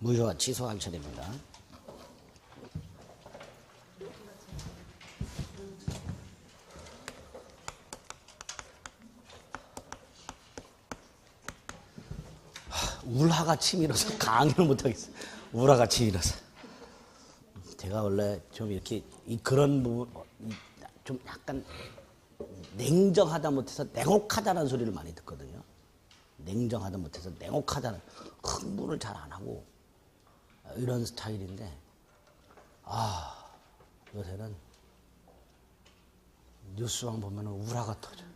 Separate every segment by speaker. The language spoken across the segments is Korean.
Speaker 1: 무효와 취소할 차례입니다. 울화가 치밀어서 강의를 못하겠어요. 울화가 치밀어서. 제가 원래 좀 이렇게 그런 부분 좀 약간 냉정하다 못해서 냉혹하다는 소리를 많이 듣거든요. 냉정하다 못해서 냉혹하다는, 흥분을 잘 안 하고 이런 스타일인데, 요새는 뉴스만 보면 울화가 터져요.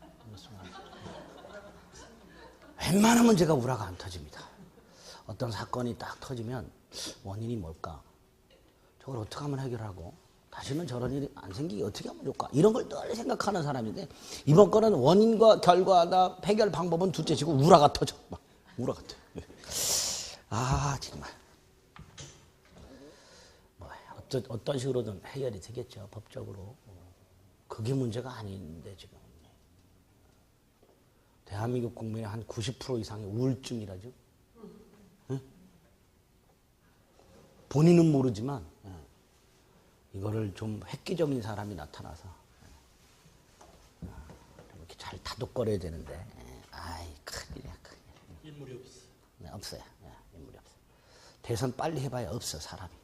Speaker 1: 웬만하면 제가 울화가 안 터집니다. 어떤 사건이 딱 터지면 원인이 뭘까? 저걸 어떻게 하면 해결하고 다시는 저런 일이 안 생기게 어떻게 하면 좋을까? 이런 걸 늘 생각하는 사람인데, 이번 거는 원인과 결과나 해결 방법은 둘째치고 울화가 터져. 막 울화가 터져. 정말. 어떤 식으로든 해결이 되겠죠, 법적으로. 그게 문제가 아닌데 지금. 대한민국 국민의 한 90% 이상이 우울증이라죠. 응? 본인은 모르지만 이거를 좀 획기적인 사람이 나타나서 이렇게 잘 다독거려야 되는데, 큰일이야, 큰일.
Speaker 2: 인물이 없어.
Speaker 1: 네, 없어요. 인물이 없어요. 대선 빨리 해봐야 없어, 사람이.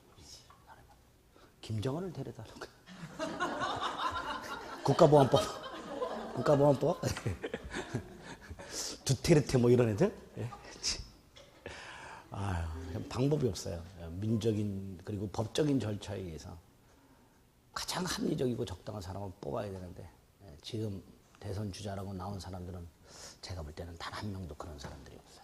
Speaker 1: 김정은을 데려다놓고. 국가보안법. 두테르테 뭐 이런 애들? 방법이 없어요. 민적인 그리고 법적인 절차에 의해서 가장 합리적이고 적당한 사람을 뽑아야 되는데, 지금 대선 주자라고 나온 사람들은 제가 볼 때는 단 한 명도 그런 사람들이 없어요.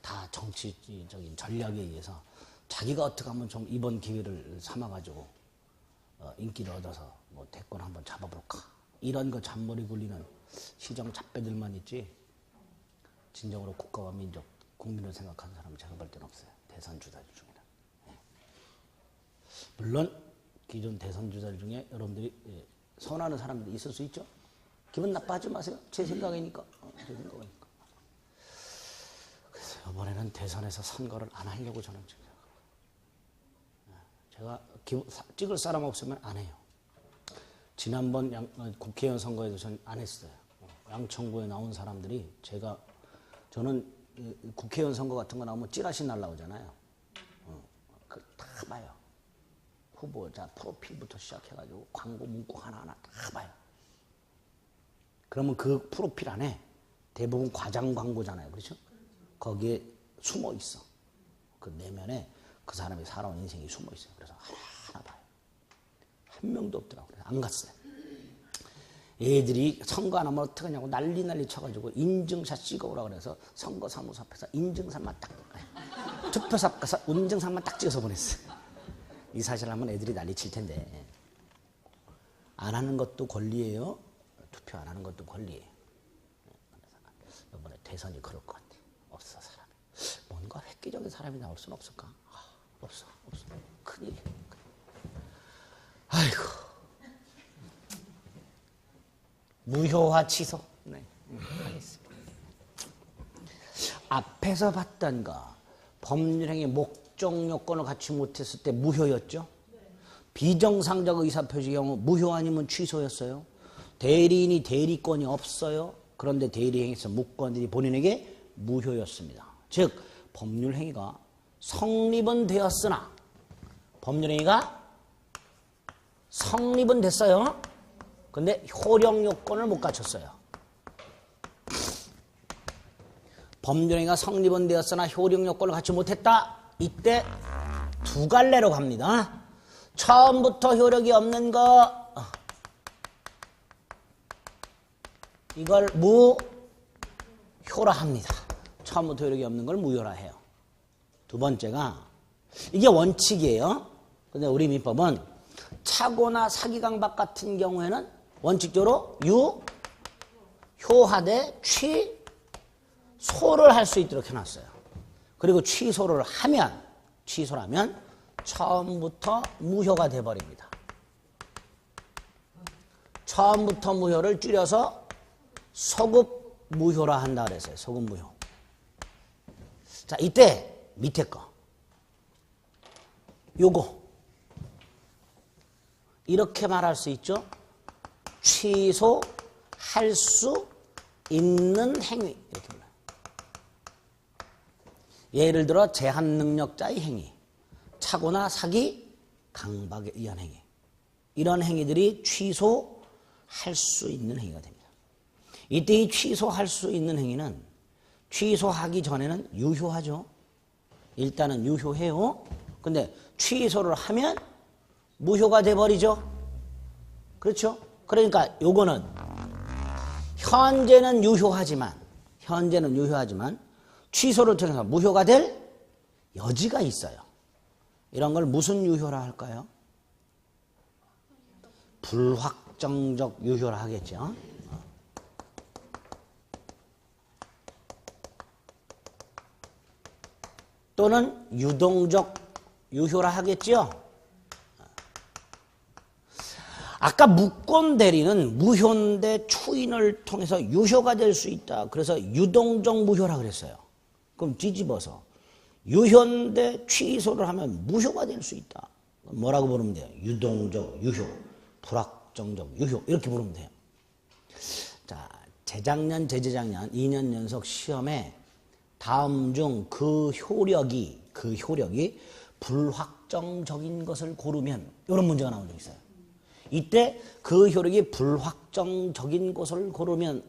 Speaker 1: 다 정치적인 전략에 의해서 자기가 어떻게 하면 좀 이번 기회를 삼아가지고 인기를 얻어서 뭐 대권 한번 잡아볼까, 이런 거 잔머리 굴리는 시정 잡배들만 있지, 진정으로 국가와 민족, 국민을 생각하는 사람은 제가 볼 때는 없어요. 대선 주자들 중에는. 물론 기존 대선 주자들 중에 여러분들이 선호하는 사람들이 있을 수 있죠. 기분 나빠하지 마세요. 제 생각이니까. 그래서 이번에는 대선에서 선거를 안 하려고 저는 제가 찍을 사람 없으면 안 해요. 지난번 국회의원 선거에도 저는 안 했어요. 양천구에 나온 사람들이 저는 국회의원 선거 같은 거 나오면 찌라시 날라오잖아요. 다 봐요. 후보자 프로필부터 시작해가지고 광고 문구 하나하나 다 봐요. 그러면 그 프로필 안에 대부분 과장 광고잖아요. 그렇죠? 거기에 숨어 있어. 그 내면에 그 사람이 살아온 인생이 숨어 있어요. 그래서 하나하나 봐요. 한 명도 없더라고요. 안 갔어요. 애들이 선거 안 하면 어떡하냐고 난리 쳐가지고 인증샷 찍어오라 그래서 선거사무소 앞에서 인증샷만 딱, 투표소 앞 가서 인증샷만 딱 찍어서 보냈어요. 이 사실 하면 애들이 난리 칠 텐데, 안 하는 것도 권리예요. 투표 안 하는 것도 권리예요. 이번에 대선이 그럴 것 같아. 없어, 사람이. 뭔가 획기적인 사람이 나올 수는 없을까? 없어. 큰일이야. 아이고. 무효화 취소. 네, 하겠습니다. 앞에서 봤던 거, 법률행위 목적 요건을 갖추지 못했을 때 무효였죠. 비정상적 의사표시 경우 무효 아니면 취소였어요. 대리인이 대리권이 없어요. 그런데 대리행위에서 무권들이 본인에게 무효였습니다. 즉 법률행위가 성립은 되었으나, 법률행위가 성립은 됐어요. 근데 효력 요건을 못 갖췄어요. 법률행위가 성립은 되었으나 효력 요건을 갖추지 못했다. 이때 두 갈래로 갑니다. 처음부터 효력이 없는 거, 이걸 무효라 합니다. 처음부터 효력이 없는 걸 무효라 해요. 두 번째가, 이게 원칙이에요. 근데 우리 민법은 착오나 사기강박 같은 경우에는 원칙적으로 유효하되 취소를 할 수 있도록 해놨어요. 그리고 취소를 하면 처음부터 무효가 돼버립니다. 처음부터 무효를 줄여서 소급 무효라 한다 그랬어요. 소급 무효. 자, 이때 밑에 거. 요거 이렇게 말할 수 있죠. 취소할 수 있는 행위 이렇게 불러요. 예를 들어 제한 능력자의 행위, 착오나 사기, 강박에 의한 행위, 이런 행위들이 취소할 수 있는 행위가 됩니다. 이때 이 취소할 수 있는 행위는 취소하기 전에는 유효하죠. 일단은 유효해요. 근데 취소를 하면 무효가 돼버리죠. 그렇죠? 그러니까 요거는 현재는 유효하지만 취소를 통해서 무효가 될 여지가 있어요. 이런 걸 무슨 유효라 할까요? 불확정적 유효라 하겠죠. 또는 유동적 유효라 하겠죠. 아까 무권 대리는 무효인데 추인을 통해서 유효가 될 수 있다. 그래서 유동적 무효라 그랬어요. 그럼 뒤집어서 유효인데 취소를 하면 무효가 될 수 있다. 뭐라고 부르면 돼요? 유동적 유효, 불확정적 유효 이렇게 부르면 돼요. 자, 재작년, 재재작년 2년 연속 시험에 다음 중 그 효력이 불확정적인 것을 고르면 이런 문제가 나온 적 있어요. 이때 그 효력이 불확정적인 것을 고르면은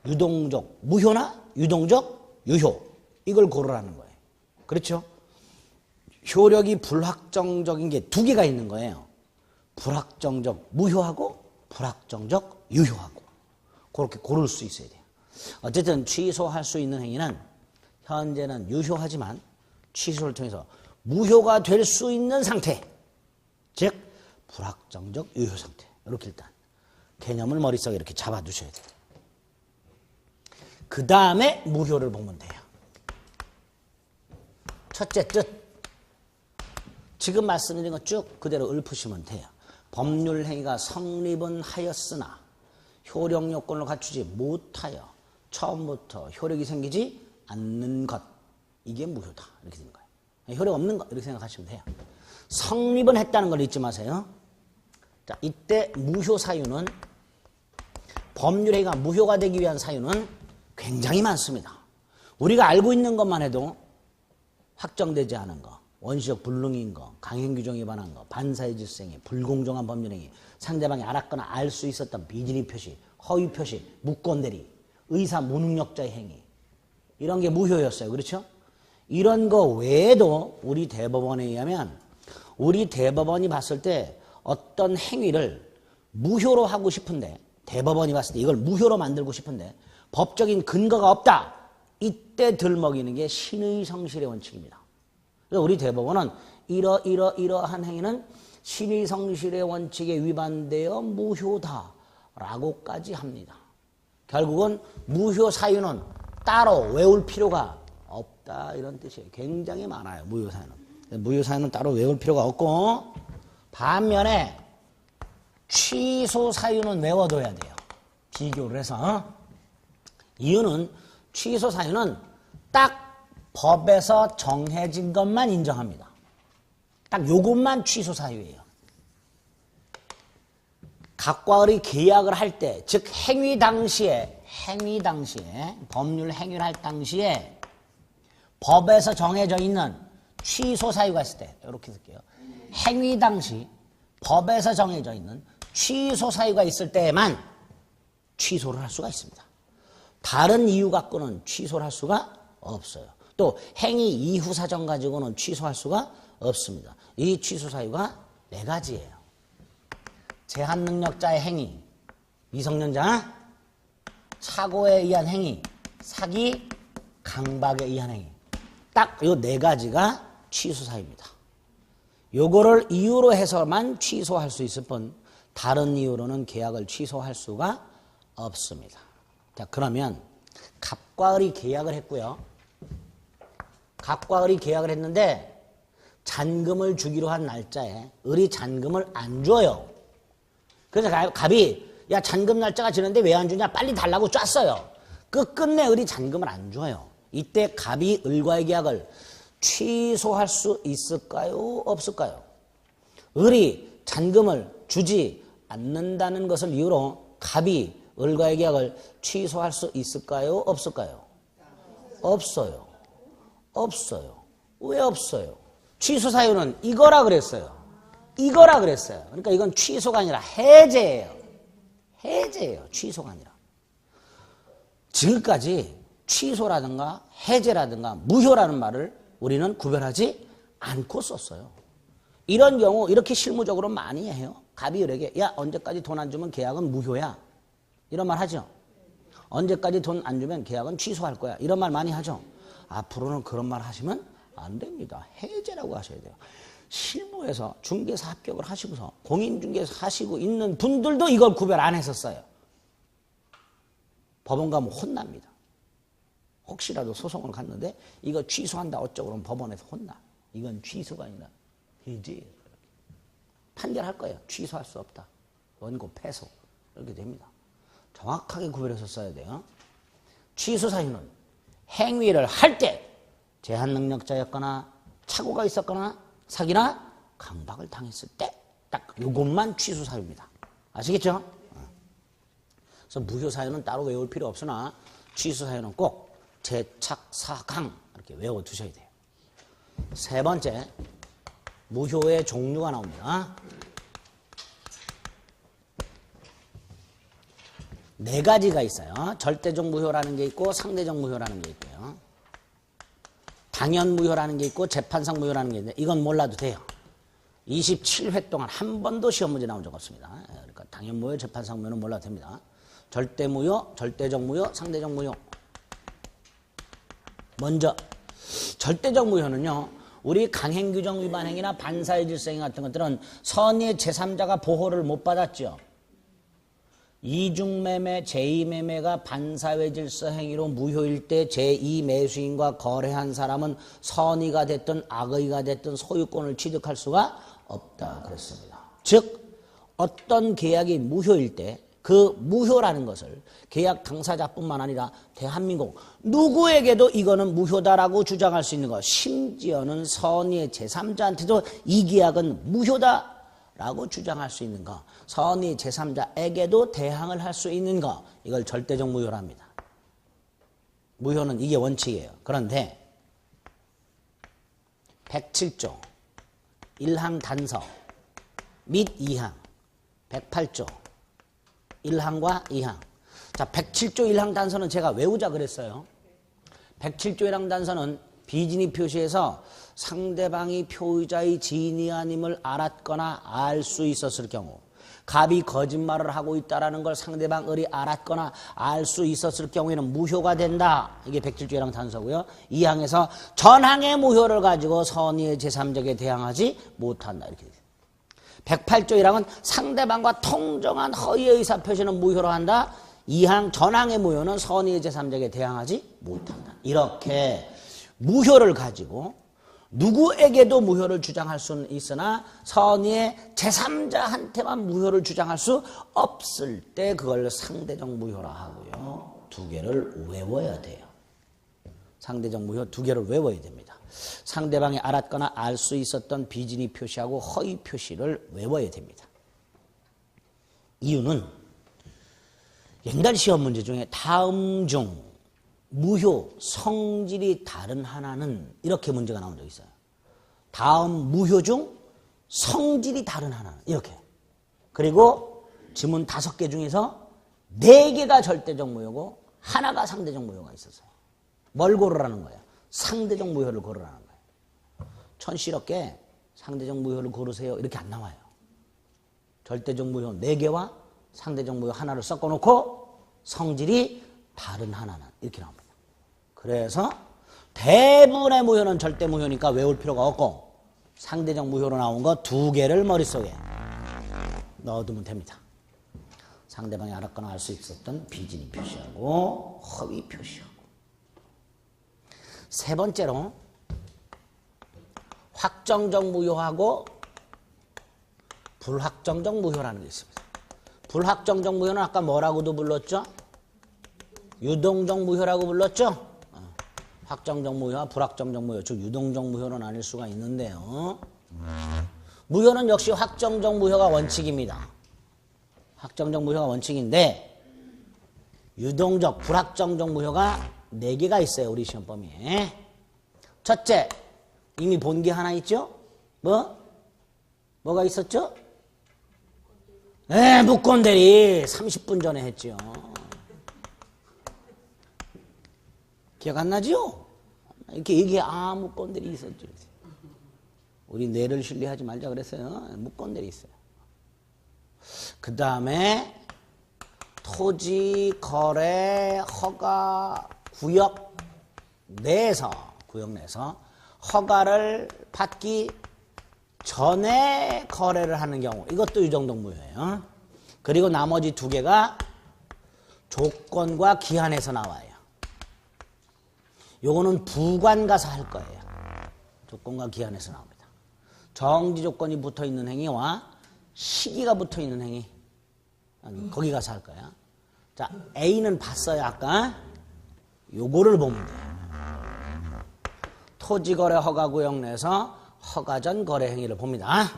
Speaker 1: 유동적 무효나 유동적 유효 이걸 고르라는 거예요. 그렇죠? 효력이 불확정적인 게 두 개가 있는 거예요. 불확정적 무효하고 불확정적 유효하고 그렇게 고를 수 있어야 돼요. 어쨌든 취소할 수 있는 행위는 현재는 유효하지만 취소를 통해서 무효가 될 수 있는 상태, 즉 불확정적 유효 상태. 이렇게 일단 개념을 머릿속에 이렇게 잡아두셔야 돼요. 그 다음에 무효를 보면 돼요. 첫째 뜻, 지금 말씀드린 거 쭉 그대로 읊으시면 돼요. 법률 행위가 성립은 하였으나 효력 요건을 갖추지 못하여 처음부터 효력이 생기지 않는 것, 이게 무효다 이렇게 되는 거예요. 효력 없는 것 이렇게 생각하시면 돼요. 성립은 했다는 걸 잊지 마세요. 자, 이때 무효 사유는 법률 행위가 무효가 되기 위한 사유는 굉장히 많습니다. 우리가 알고 있는 것만 해도 확정되지 않은 거, 원시적 불능인 거, 강행 규정 위반한 거, 반사의 질서행위, 불공정한 법률 행위, 상대방이 알았거나 알 수 있었던 비진의 표시, 허위 표시, 무권 대리, 의사 무능력자의 행위, 이런 게 무효였어요. 그렇죠? 이런 거 외에도 우리 대법원에 의하면 우리 대법원이 봤을 때 어떤 행위를 무효로 하고 싶은데, 대법원이 봤을 때 이걸 무효로 만들고 싶은데 법적인 근거가 없다. 이때 들먹이는 게 신의 성실의 원칙입니다. 그래서 우리 대법원은 이러한 행위는 신의 성실의 원칙에 위반되어 무효다라고까지 합니다. 결국은 무효 사유는 따로 외울 필요가 없다 이런 뜻이에요. 굉장히 많아요. 무효 사유는. 무효 사유는 따로 외울 필요가 없고, 반면에 취소 사유는 외워둬야 돼요. 비교를 해서. 이유는 취소 사유는 딱 법에서 정해진 것만 인정합니다. 딱 요것만 취소 사유예요. 각과의 계약을 할 때, 즉 행위 당시에 법률 행위를 할 당시에 법에서 정해져 있는 취소 사유가 있을 때, 이렇게 쓸게요. 행위 당시 법에서 정해져 있는 취소 사유가 있을 때에만 취소를 할 수가 있습니다. 다른 이유 갖고는 취소를 할 수가 없어요. 또 행위 이후 사정 가지고는 취소할 수가 없습니다. 이 취소 사유가 4가지예요. 제한 능력자의 행위, 미성년자, 착오에 의한 행위, 사기, 강박에 의한 행위. 딱 이 4가지가 취소 사유입니다. 요거를 이유로 해서만 취소할 수 있을 뿐 다른 이유로는 계약을 취소할 수가 없습니다. 자, 그러면 갑과 을이 계약을 했고요. 갑과 을이 계약을 했는데 잔금을 주기로 한 날짜에 을이 잔금을 안 줘요. 그래서 갑이 야 잔금 날짜가 지났는데 왜 안 주냐 빨리 달라고 쐈어요. 끝내 을이 잔금을 안 줘요. 이때 갑이 을과의 계약을 취소할 수 있을까요? 없을까요? 을이 잔금을 주지 않는다는 것을 이유로 갑이 을과의 계약을 취소할 수 있을까요? 없을까요? 없어요. 없어요. 왜 없어요? 취소 사유는 이거라 그랬어요. 이거라 그랬어요. 그러니까 이건 취소가 아니라 해제예요. 해제예요. 취소가 아니라. 지금까지 취소라든가 해제라든가 무효라는 말을 우리는 구별하지 않고 썼어요. 이런 경우 이렇게 실무적으로 많이 해요. 갑이 을에게 야 언제까지 돈 안 주면 계약은 무효야. 이런 말 하죠. 언제까지 돈 안 주면 계약은 취소할 거야. 이런 말 많이 하죠. 앞으로는 그런 말 하시면 안 됩니다. 해제라고 하셔야 돼요. 실무에서 중개사 합격을 하시고서 공인중개사 하시고 있는 분들도 이걸 구별 안 했었어요. 법원 가면 혼납니다. 혹시라도 소송을 갔는데 이거 취소한다 어쩌고 그러면 법원에서 혼나. 이건 취소가 아니라 해제예요. 판결할 거예요. 취소할 수 없다. 원고 패소. 이렇게 됩니다. 정확하게 구별해서 써야 돼요. 취소 사유는 행위를 할 때 제한 능력자였거나 착오가 있었거나 사기나 강박을 당했을 때 딱 이것만 취소 사유입니다. 아시겠죠? 그래서 무효 사유는 따로 외울 필요 없으나 취소 사유는 꼭 재착, 사강 이렇게 외워두셔야 돼요. 세 번째, 무효의 종류가 나옵니다. 네 가지가 있어요. 절대적 무효라는 게 있고 상대적 무효라는 게 있고요. 당연 무효라는 게 있고 재판상 무효라는 게 있는데 이건 몰라도 돼요. 27회 동안 한 번도 시험 문제 나온 적 없습니다. 그러니까 당연 무효, 재판상 무효는 몰라도 됩니다. 절대 무효, 절대적 무효, 상대적 무효. 먼저 절대적 무효는요. 우리 강행규정 위반 행위나 반사회 질서행위 같은 것들은 선의의 제3자가 보호를 못 받았죠. 이중매매, 제2매매가 반사회 질서 행위로 무효일 때 제2매수인과 거래한 사람은 선의가 됐든 악의가 됐든 소유권을 취득할 수가 없다 그랬습니다. 즉 어떤 계약이 무효일 때 그 무효라는 것을 계약 당사자뿐만 아니라 대한민국 누구에게도 이거는 무효다라고 주장할 수 있는 것, 심지어는 선의의 제3자한테도 이 계약은 무효다라고 주장할 수 있는 것, 선의 제3자에게도 대항을 할 수 있는 것, 이걸 절대적 무효라 합니다. 무효는 이게 원칙이에요. 그런데 107조 1항 단서 및 2항 108조 1항과 2항. 자, 107조 1항 단서는 제가 외우자 그랬어요. 107조 1항 단서는 비진이 표시에서 상대방이 표의자의 지인이 아님을 알았거나 알 수 있었을 경우, 갑이 거짓말을 하고 있다는 걸 상대방 을이 알았거나 알 수 있었을 경우에는 무효가 된다. 이게 107조 1항 단서고요. 2항에서 전항의 무효를 가지고 선의의 제3자에게 대항하지 못한다. 이렇게 돼요. 108조 1항은 상대방과 통정한 허위의 의사표시는 무효로 한다. 2항 전항의 무효는 선의의 제3자에게 대항하지 못한다. 이렇게 무효를 가지고 누구에게도 무효를 주장할 수는 있으나 선의의 제3자한테만 무효를 주장할 수 없을 때 그걸 상대적 무효라 하고요. 두 개를 외워야 돼요. 상대적 무효 두 개를 외워야 됩니다. 상대방이 알았거나 알 수 있었던 비진이 표시하고 허위 표시를 외워야 됩니다. 이유는 옛날 시험 문제 중에 다음 중 무효 성질이 다른 하나는 이렇게 문제가 나온 적이 있어요. 다음 무효 중 성질이 다른 하나는 이렇게. 그리고 지문 5개 중에서 4개가 절대적 무효고 하나가 상대적 무효가 있었어요. 뭘 고르라는 거예요? 상대적 무효를 고르라는 거예요. 촌스럽게 상대적 무효를 고르세요 이렇게 안 나와요. 절대적 무효 4개와 상대적 무효 하나를 섞어놓고 성질이 다른 하나는 이렇게 나옵니다. 그래서 대부분의 무효는 절대 무효니까 외울 필요가 없고 상대적 무효로 나온 거 2개를 머릿속에 넣어두면 됩니다. 상대방이 알았거나 알 수 있었던 비진이 표시하고 허위 표시하고. 세 번째로 확정적 무효하고 불확정적 무효라는 게 있습니다. 불확정적 무효는 아까 뭐라고도 불렀죠? 유동적 무효라고 불렀죠? 확정적 무효와 불확정적 무효, 즉 유동적 무효로 나뉠 수가 있는데요. 무효는 역시 확정적 무효가 원칙입니다. 확정적 무효가 원칙인데 유동적, 불확정적 무효가 4개가 있어요. 우리 시험 범위에. 첫째, 이미 본 게 하나 있죠? 뭐가 있었죠? 무건대리 30분 전에 했죠. 기억 안 나죠? 이렇게 얘기해. 무건대리 있었죠. 우리 뇌를 신뢰하지 말자 그랬어요. 무건대리 있어요. 그 다음에 토지, 거래, 허가, 구역 내에서 허가를 받기 전에 거래를 하는 경우, 이것도 유동적 무효예요. 그리고 나머지 2개가 조건과 기한에서 나와요. 요거는 부관 가서 할 거예요. 조건과 기한에서 나옵니다. 정지 조건이 붙어 있는 행위와 시기가 붙어 있는 행위, 거기 가서 할 거야. 자, A는 봤어요, 아까. 요거를 보면 돼요. 토지거래 허가구역 내에서 허가전 거래 행위를 봅니다.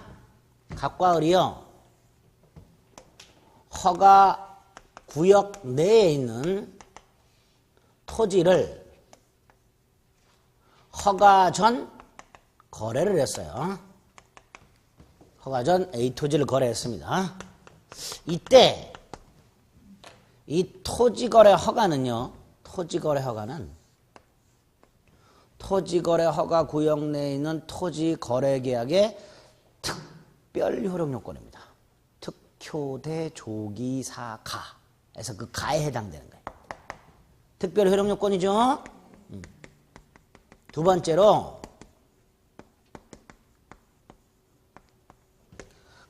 Speaker 1: 갑과 을이요. 허가구역 내에 있는 토지를 허가 전 거래를 했어요. 허가 전 A 토지를 거래했습니다. 이때 이 토지거래 허가는요. 토지거래 허가 구역 내에 있는 토지거래계약의 특별 효력 요건입니다. 특효대 조기사가에서 그 가에 해당되는 거예요. 특별 효력 요건이죠. 두 번째로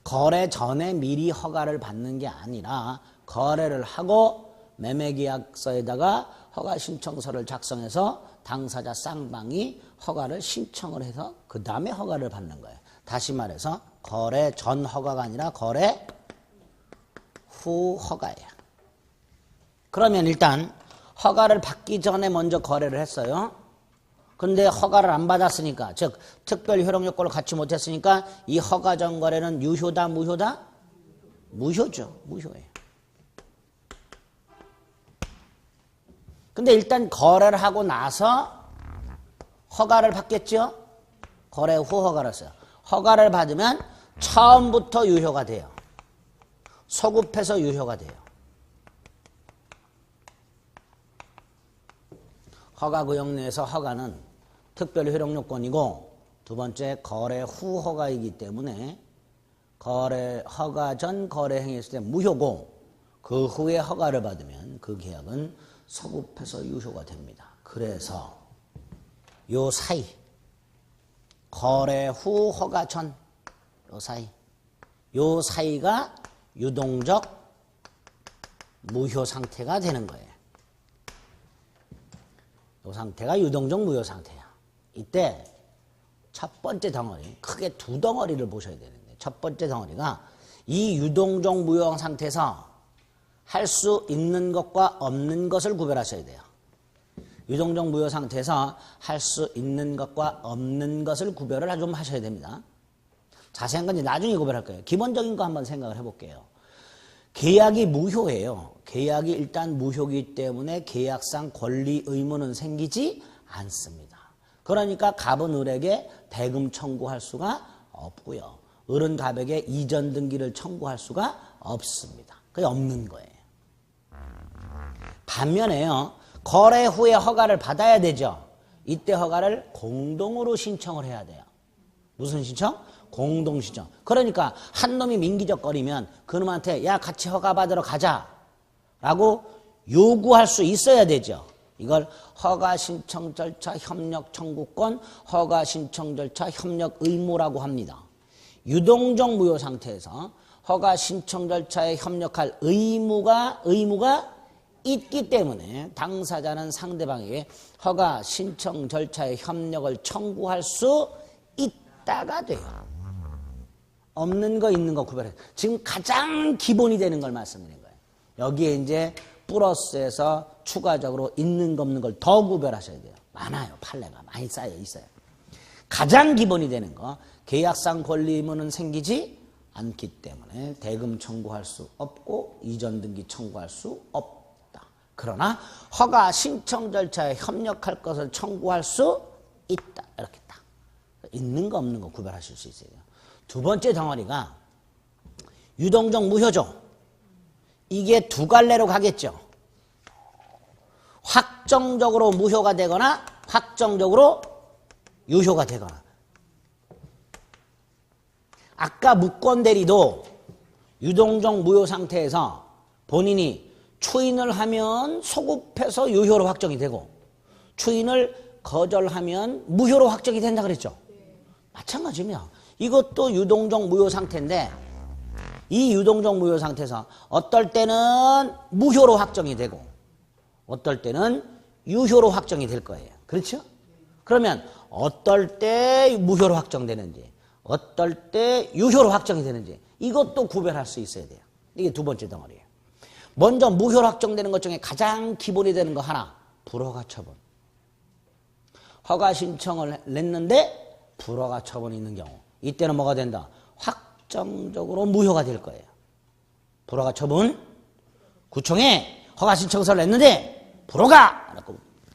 Speaker 1: 거래 전에 미리 허가를 받는 게 아니라 거래를 하고 매매계약서에다가 허가 신청서를 작성해서 당사자 쌍방이 허가를 신청을 해서 그 다음에 허가를 받는 거예요. 다시 말해서 거래 전 허가가 아니라 거래 후 허가예요. 그러면 일단 허가를 받기 전에 먼저 거래를 했어요. 근데 허가를 안 받았으니까, 즉 특별 효력 요건을 갖추지 못했으니까 이 허가 전 거래는 유효다 무효다? 무효죠. 무효예요. 근데 일단 거래를 하고 나서 허가를 받겠죠? 거래 후 허가를 써요. 허가를 받으면 처음부터 유효가 돼요. 소급해서 유효가 돼요. 허가구역 내에서 허가는 특별 효력 요건이고, 두 번째 거래 후 허가이기 때문에 허가 전 거래 행위했을 때 무효고, 그 후에 허가를 받으면 그 계약은 소급해서 유효가 됩니다. 그래서 요 사이, 거래 후 허가 전 요 사이가 유동적 무효 상태가 되는 거예요. 이 상태가 유동적 무효 상태야. 이때 첫 번째 덩어리, 크게 2덩어리를 보셔야 되는데, 첫 번째 덩어리가 이 유동적 무효 상태에서 할 수 있는 것과 없는 것을 구별하셔야 돼요. 유동적 무효 상태에서 할 수 있는 것과 없는 것을 구별을 좀 하셔야 됩니다. 자세한 건 이제 나중에 구별할 거예요. 기본적인 거 한번 생각을 해볼게요. 계약이 무효예요. 계약이 일단 무효이기 때문에 계약상 권리 의무는 생기지 않습니다. 그러니까 갑은 을에게 대금 청구할 수가 없고요. 을은 갑에게 이전 등기를 청구할 수가 없습니다. 그게 없는 거예요. 반면에요, 거래 후에 허가를 받아야 되죠. 이때 허가를 공동으로 신청을 해야 돼요. 무슨 신청? 공동신청. 그러니까 한 놈이 민기적거리면 그놈한테 야 같이 허가 받으러 가자 라고 요구할 수 있어야 되죠. 이걸 허가 신청 절차 협력 청구권, 허가 신청 절차 협력 의무라고 합니다. 유동적 무효 상태에서 허가 신청 절차에 협력할 의무가 있기 때문에 당사자는 상대방에게 허가 신청 절차의 협력을 청구할 수 있다가 돼요. 없는 거 있는 거 구별해. 지금 가장 기본이 되는 걸 말씀드린 거예요. 여기에 이제 플러스에서 추가적으로 있는 거 없는 걸 더 구별하셔야 돼요. 많아요. 판례가 많이 쌓여 있어요. 가장 기본이 되는 거, 계약상 권리 의무는 생기지 않기 때문에 대금 청구할 수 없고 이전 등기 청구할 수 없다. 그러나 허가 신청 절차에 협력할 것을 청구할 수 있다. 이렇게 딱 있는 거 없는 거 구별하실 수 있어요. 두 번째 덩어리가 유동적 무효죠. 이게 두 갈래로 가겠죠. 확정적으로 무효가 되거나 확정적으로 유효가 되거나. 아까 무권대리도 유동적 무효 상태에서 본인이 추인을 하면 소급해서 유효로 확정이 되고 추인을 거절하면 무효로 확정이 된다 그랬죠. 마찬가지입니다. 이것도 유동적 무효 상태인데 이 유동적 무효 상태에서 어떨 때는 무효로 확정이 되고 어떨 때는 유효로 확정이 될 거예요. 그렇죠? 그러면 어떨 때 무효로 확정되는지 어떨 때 유효로 확정이 되는지 이것도 구별할 수 있어야 돼요. 이게 두 번째 덩어리예요. 먼저 무효로 확정되는 것 중에 가장 기본이 되는 거 하나, 불허가 처분. 허가 신청을 냈는데 불허가 처분이 있는 경우 이때는 뭐가 된다? 확정적으로 무효가 될 거예요. 불허가 처분, 구청에 허가 신청서를 냈는데 불허가!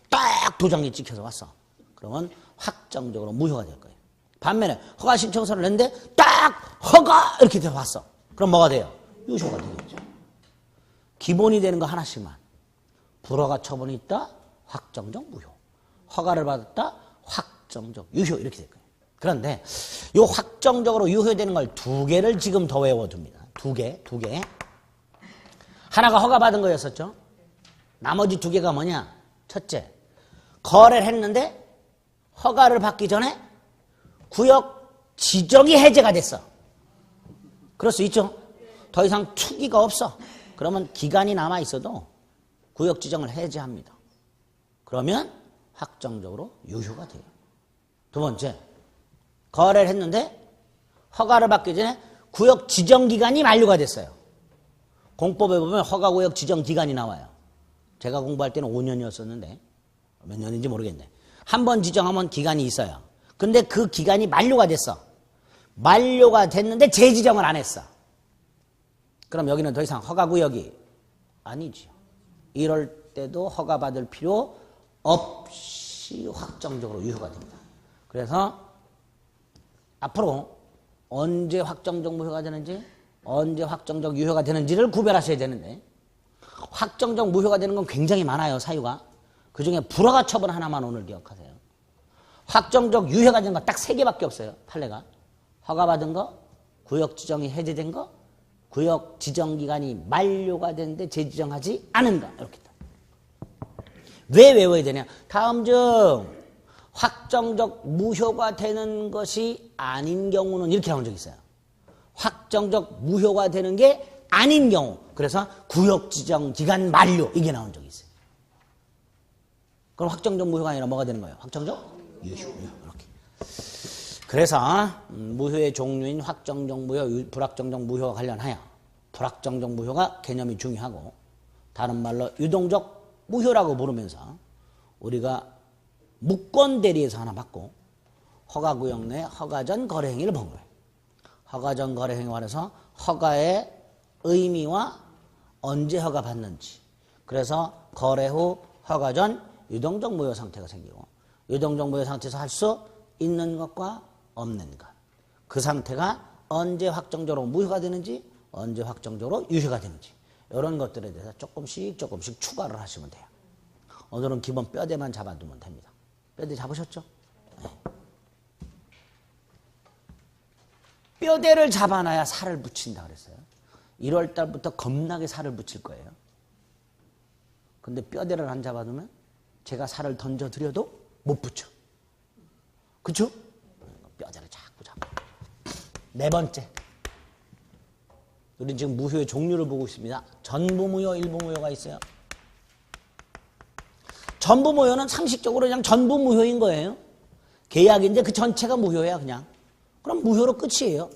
Speaker 1: 딱 도장이 찍혀서 왔어. 그러면 확정적으로 무효가 될 거예요. 반면에 허가 신청서를 냈는데 딱 허가! 이렇게 돼서 왔어. 그럼 뭐가 돼요? 유효가 되겠죠. 기본이 되는 거 하나씩만. 불허가 처분이 있다? 확정적 무효. 허가를 받았다? 확정적 유효. 이렇게 될 거예요. 그런데 이 확정적으로 유효되는 걸 두 개를 지금 더 외워둡니다. 두 개. 하나가 허가받은 거였었죠. 나머지 두 개가 뭐냐? 첫째, 거래를 했는데 허가를 받기 전에 구역 지정이 해제가 됐어. 그럴 수 있죠. 더 이상 투기가 없어. 그러면 기간이 남아있어도 구역 지정을 해제합니다. 그러면 확정적으로 유효가 돼요. 두 번째, 거래를 했는데 허가를 받기 전에 구역 지정 기간이 만료가 됐어요. 공법에 보면 허가구역 지정 기간이 나와요. 제가 공부할 때는 5년이었었는데 몇 년인지 모르겠네. 한 번 지정하면 기간이 있어요. 근데 그 기간이 만료가 됐어. 만료가 됐는데 재지정을 안 했어. 그럼 여기는 더 이상 허가구역이 아니죠. 이럴 때도 허가받을 필요 없이 확정적으로 유효가 됩니다. 그래서 앞으로 언제 확정적 무효가 되는지 언제 확정적 유효가 되는지를 구별하셔야 되는데 확정적 무효가 되는 건 굉장히 많아요. 사유가. 그중에 불허가 처분 하나만 오늘 기억하세요. 확정적 유효가 되는 거 딱 3개밖에 없어요. 판례가. 허가받은 거, 구역 지정이 해제된 거, 구역 지정 기간이 만료가 됐는데 재지정하지 않은 거. 이렇게. 왜 외워야 되냐? 다음 중 확정적 무효가 되는 것이 아닌 경우는 이렇게 나온 적이 있어요. 확정적 무효가 되는 게 아닌 경우. 그래서 구역 지정 기간 만료 이게 나온 적이 있어요. 그럼 확정적 무효가 아니라 뭐가 되는 거예요? 확정적 유효. 이렇게. 그래서 무효의 종류인 확정적 무효, 불확정적 무효와 관련하여 불확정적 무효가 개념이 중요하고 다른 말로 유동적 무효라고 부르면서 우리가 무권대리에서 하나 받고 허가구역 내 허가전 거래행위를 본 거예요. 허가전 거래행위에 관해서 허가의 의미와 언제 허가받는지 그래서 거래 후 허가 전 유동적 무효 상태가 생기고 유동적 무효 상태에서 할 수 있는 것과 없는 것 그 상태가 언제 확정적으로 무효가 되는지 언제 확정적으로 유효가 되는지 이런 것들에 대해서 조금씩 추가를 하시면 돼요. 오늘은 기본 뼈대만 잡아두면 됩니다. 뼈대 잡으셨죠? 네. 뼈대를 잡아놔야 살을 붙인다 그랬어요. 1월 달부터 겁나게 살을 붙일 거예요. 근데 뼈대를 안 잡아두면 제가 살을 던져드려도 못 붙여. 그쵸? 뼈대를 자꾸 잡아. 네 번째. 우리 지금 무효의 종류를 보고 있습니다. 전부무효, 일부무효가 있어요. 전부무효는 상식적으로 그냥 전부무효인 거예요. 계약인데 그 전체가 무효야 그냥. 그럼 무효로 끝이에요.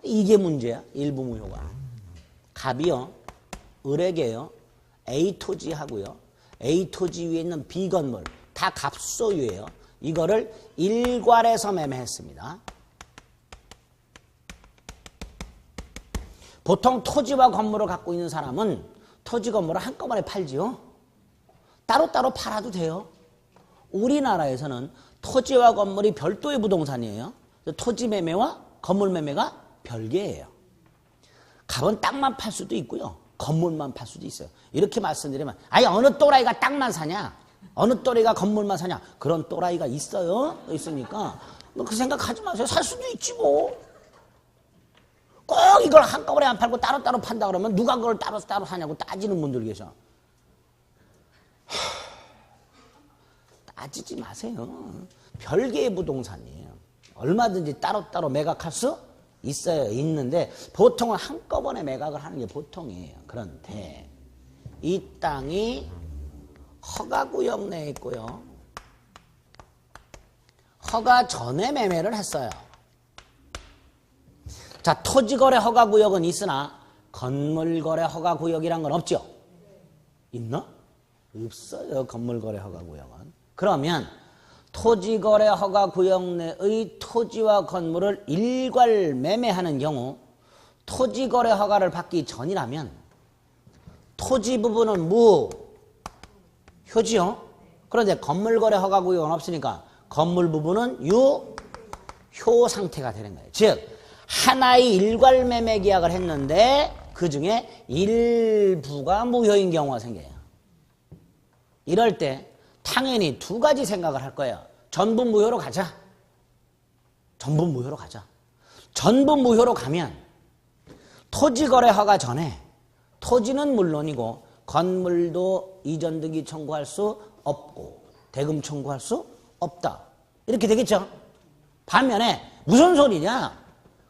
Speaker 1: 이게 문제야. 일부무효가. 갑이요. 을에게요. A 토지하고요. A 토지 위에 있는 B 건물. 다 갑소유예요. 이거를 일괄해서 매매했습니다. 보통 토지와 건물을 갖고 있는 사람은 토지 건물을 한꺼번에 팔지요. 따로따로 팔아도 돼요. 우리나라에서는 토지와 건물이 별도의 부동산이에요. 토지 매매와 건물 매매가 별개예요. 갑은 땅만 팔 수도 있고요. 건물만 팔 수도 있어요. 이렇게 말씀드리면 아니 어느 또라이가 땅만 사냐? 어느 또라이가 건물만 사냐? 그런 또라이가 있어요? 있으니까 그 생각하지 마세요. 살 수도 있지 뭐. 꼭 이걸 한꺼번에 안 팔고 따로따로 판다 그러면 누가 그걸 따로 사냐고 따지는 분들 계셔. 따지지 마세요. 별개의 부동산이에요. 얼마든지 따로따로 매각할 수 있어요. 있는데 보통은 한꺼번에 매각을 하는 게 보통이에요. 그런데 이 땅이 허가구역 내에 있고요. 허가 전에 매매를 했어요. 자, 토지거래 허가구역은 있으나 건물거래 허가구역이란 건 없죠? 있나? 없어요. 건물거래 허가구역은. 그러면 토지거래 허가구역 내의 토지와 건물을 일괄 매매하는 경우 토지거래 허가를 받기 전이라면 토지 부분은 무효지요. 그런데 건물거래 허가구역은 없으니까 건물 부분은 유효 상태가 되는 거예요. 즉 하나의 일괄 매매 계약을 했는데 그중에 일부가 무효인 경우가 생겨요. 이럴 때 당연히 두 가지 생각을 할 거예요. 전부 무효로 가자. 전부 무효로 가자. 전부 무효로 가면 토지거래 허가 전에 토지는 물론이고 건물도 이전 등기 청구할 수 없고 대금 청구할 수 없다. 이렇게 되겠죠? 반면에 무슨 소리냐?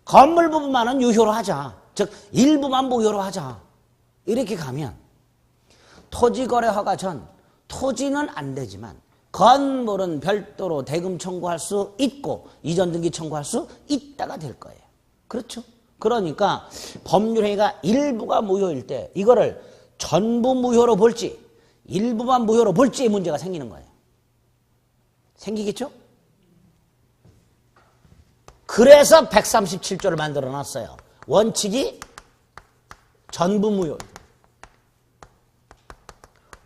Speaker 1: 건물 부분만은 유효로 하자. 즉 일부만 무효로 하자. 이렇게 가면 토지거래 허가 전 토지는 안 되지만 건물은 별도로 대금 청구할 수 있고 이전 등기 청구할 수 있다가 될 거예요. 그렇죠? 그러니까 법률행위가 일부가 무효일 때 이거를 전부 무효로 볼지 일부만 무효로 볼지의 문제가 생기는 거예요. 생기겠죠? 그래서 137조를 만들어 놨어요. 원칙이 전부 무효.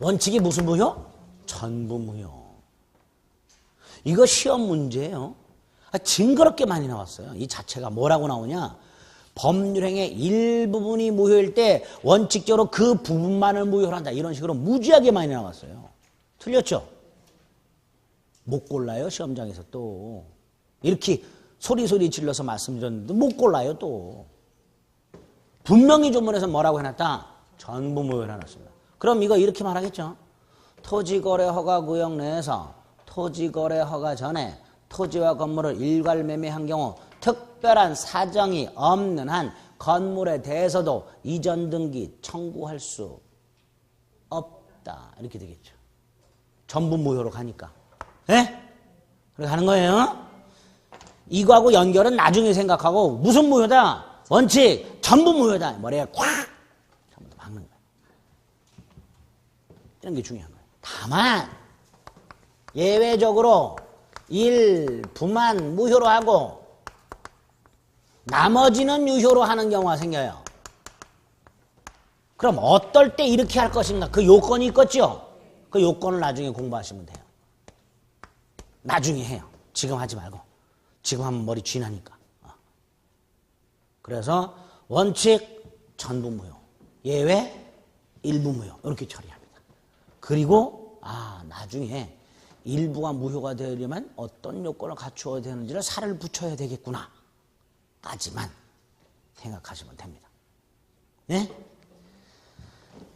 Speaker 1: 원칙이 무슨 무효? 전부 무효. 이거 시험 문제예요. 징그럽게 많이 나왔어요. 이 자체가 뭐라고 나오냐? 법률행위의 일부분이 무효일 때 원칙적으로 그 부분만을 무효로 한다. 이런 식으로 무지하게 많이 나왔어요. 틀렸죠? 못 골라요. 시험장에서 또. 이렇게 소리 질러서 말씀드렸는데 못 골라요 또. 분명히 조문에서 뭐라고 해놨다? 전부 무효를 해놨습니다. 그럼 이거 이렇게 말하겠죠? 토지거래 허가구역 내에서 토지거래 허가 전에 토지와 건물을 일괄 매매한 경우 특별한 사정이 없는 한 건물에 대해서도 이전 등기 청구할 수 없다. 이렇게 되겠죠. 전부 무효로 가니까. 예? 그렇게 하는 거예요. 이거하고 연결은 나중에 생각하고 무슨 무효다? 원칙 전부 무효다. 머리에 콱! 전부 다 박는 거예요. 이런 게 중요한 거예요. 다만 예외적으로 일부만 무효로 하고 나머지는 유효로 하는 경우가 생겨요. 그럼 어떨 때 이렇게 할 것인가? 그 요건이 있겠죠? 그 요건을 나중에 공부하시면 돼요. 나중에 해요. 지금 하지 말고. 지금 하면 머리 쥐나니까. 그래서 원칙 전부 무효, 예외 일부 무효 이렇게 처리합니다. 그리고 나중에 일부가 무효가 되려면 어떤 요건을 갖추어야 되는지를 살을 붙여야 되겠구나 까지만 생각하시면 됩니다. 네?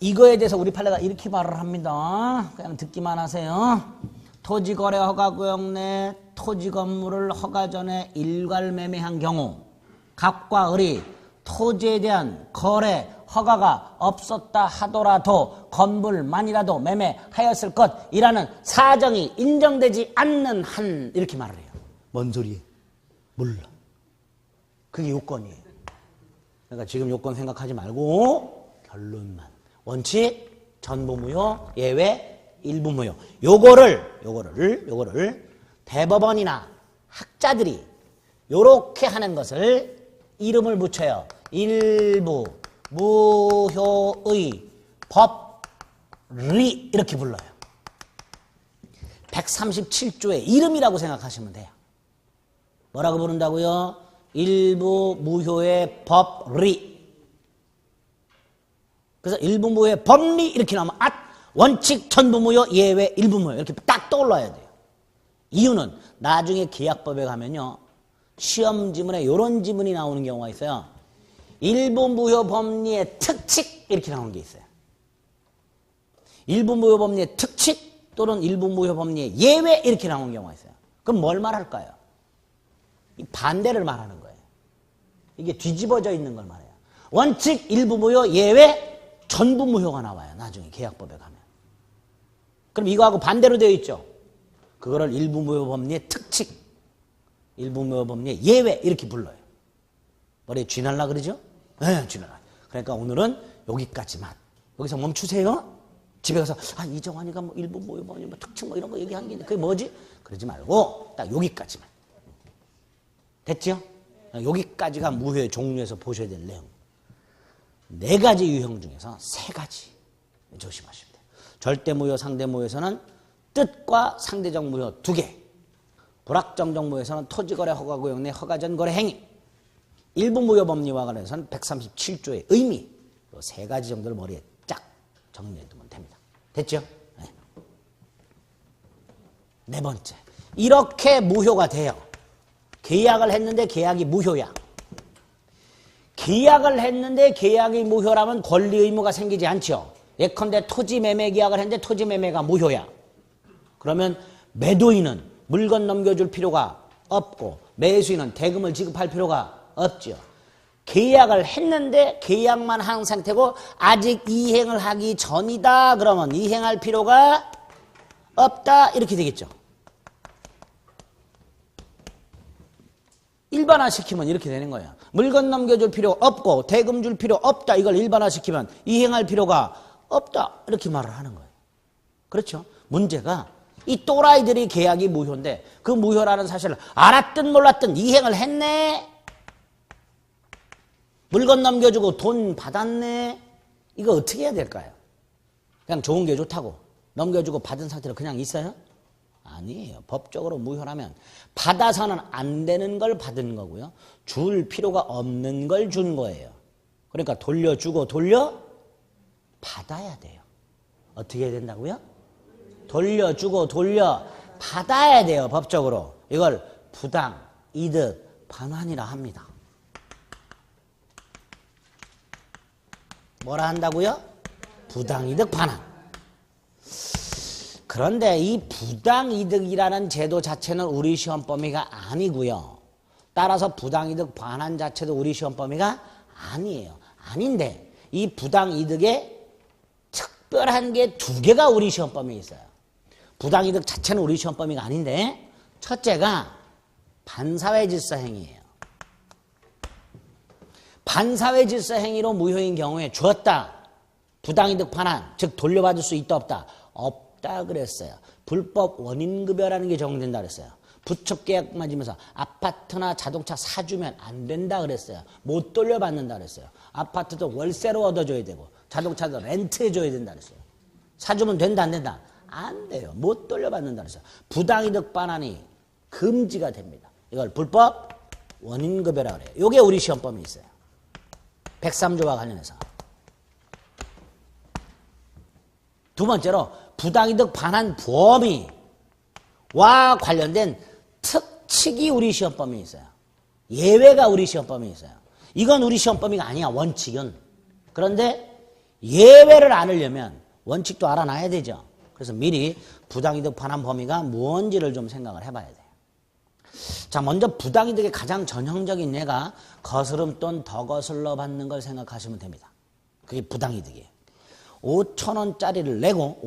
Speaker 1: 이거에 대해서 우리 판례가 이렇게 말을 합니다. 그냥 듣기만 하세요. 토지거래 허가구역 내 토지 건물을 허가 전에 일괄 매매한 경우 갑과 을이 토지에 대한 거래 허가가 없었다 하더라도 건물만이라도 매매하였을 것이라는 사정이 인정되지 않는 한 이렇게 말을 해요. 뭔 소리예요? 몰라. 그게 요건이에요. 그러니까 지금 요건 생각하지 말고 결론만. 원칙 전부 무효, 예외 일부무효. 요거를 대법원이나 학자들이 요렇게 하는 것을 이름을 붙여요. 일부무효의 법리 이렇게 불러요. 137조의 이름이라고 생각하시면 돼요. 뭐라고 부른다고요? 일부무효의 법리. 그래서 일부무효의 법리 이렇게 나오면 원칙 전부무효 예외 일부무효 이렇게 딱 떠올라야 돼요. 이유는 나중에 계약법에 가면요. 시험 지문에 이런 지문이 나오는 경우가 있어요. 일부무효 법리의 특칙 이렇게 나오는 게 있어요. 일부무효 법리의 특칙 또는 일부무효 법리의 예외 이렇게 나오는 경우가 있어요. 그럼 뭘 말할까요? 반대를 말하는 거예요. 이게 뒤집어져 있는 걸 말해요. 원칙 일부무효 예외 전부무효가 나와요. 나중에 계약법에 가면. 그럼 이거하고 반대로 되어 있죠. 그거를 일부무효 법리의 특칙, 일부무효 법리의 예외 이렇게 불러요. 머리에 쥐날라 그러죠? 네, 쥐날라. 그러니까 오늘은 여기까지만. 여기서 멈추세요. 집에 가서 이정환이가 뭐 일부무효 법리 뭐 특칙 뭐 이런 거 얘기한 게 있는데 그게 뭐지? 그러지 말고 딱 여기까지만. 됐죠? 여기까지가 무효의 종류에서 보셔야 될 내용. 4가지 유형 중에서 3가지 조심하시면 돼요. 절대무효, 상대무효에서는 뜻과 상대적 무효 2개. 불확정적 무효에서는 토지거래 허가구역 내 허가전 거래 행위. 일부무효 법리와 관련해서는 137조의 의미. 이 3가지 정도를 머리에 쫙 정리해두면 됩니다. 됐죠? 네 번째. 이렇게 무효가 돼요. 계약을 했는데 계약이 무효야. 계약을 했는데 계약이 무효라면 권리 의무가 생기지 않죠. 예컨대 토지 매매 계약을 했는데 토지 매매가 무효야. 그러면 매도인은 물건 넘겨줄 필요가 없고 매수인은 대금을 지급할 필요가 없죠. 계약을 했는데 계약만 한 상태고 아직 이행을 하기 전이다. 그러면 이행할 필요가 없다. 이렇게 되겠죠. 일반화시키면 이렇게 되는 거예요. 물건 넘겨줄 필요 없고 대금 줄 필요 없다. 이걸 일반화시키면 이행할 필요가 없다. 이렇게 말을 하는 거예요. 그렇죠? 문제가 이 또라이들이 계약이 무효인데 그 무효라는 사실을 알았든 몰랐든 이행을 했네. 물건 넘겨주고 돈 받았네. 이거 어떻게 해야 될까요? 그냥 좋은 게 좋다고 넘겨주고 받은 상태로 그냥 있어요? 아니에요. 법적으로 무효라면 받아서는 안 되는 걸 받은 거고요. 줄 필요가 없는 걸 준 거예요. 그러니까 돌려주고 받아야 돼요. 어떻게 해야 된다고요? 돌려주고 받아야 돼요. 법적으로. 이걸 부당, 이득, 반환이라 합니다. 뭐라 한다고요? 부당, 이득, 반환. 그런데 이 부당이득이라는 제도 자체는 우리 시험 범위가 아니고요. 따라서 부당이득 반환 자체도 우리 시험 범위가 아니에요. 아닌데 이 부당이득에 특별한 게 2개가 우리 시험 범위에 있어요. 부당이득 자체는 우리 시험 범위가 아닌데 첫째가 반사회 질서 행위예요. 반사회 질서 행위로 무효인 경우에 주었다. 부당이득 반환, 즉 돌려받을 수 있다 없다? 없다 그랬어요. 불법 원인급여라는 게 적용된다 그랬어요. 부축계약 맺으면서 아파트나 자동차 사주면 안 된다 그랬어요. 못 돌려받는다 그랬어요. 아파트도 월세로 얻어줘야 되고 자동차도 렌트해줘야 된다 그랬어요. 사주면 된다 안 된다? 안 돼요. 못 돌려받는다 그랬어요. 부당이득 반환이 금지가 됩니다. 이걸 불법 원인급여라고 그래요. 이게 우리 시험범위 있어요. 103조와 관련해서. 두 번째로 부당이득 반환 범위와 관련된 특칙이 우리 시험 범위에 있어요. 예외가 우리 시험 범위에 있어요. 이건 우리 시험 범위가 아니야. 원칙은. 그런데 예외를 알으려면 원칙도 알아놔야 되죠. 그래서 미리 부당이득 반환 범위가 뭔지를 좀 생각을 해봐야 돼요. 자, 먼저 부당이득의 가장 전형적인 예가 거스름돈 더 거슬러 받는 걸 생각하시면 됩니다. 그게 부당이득이에요. 5,000원짜리를 내고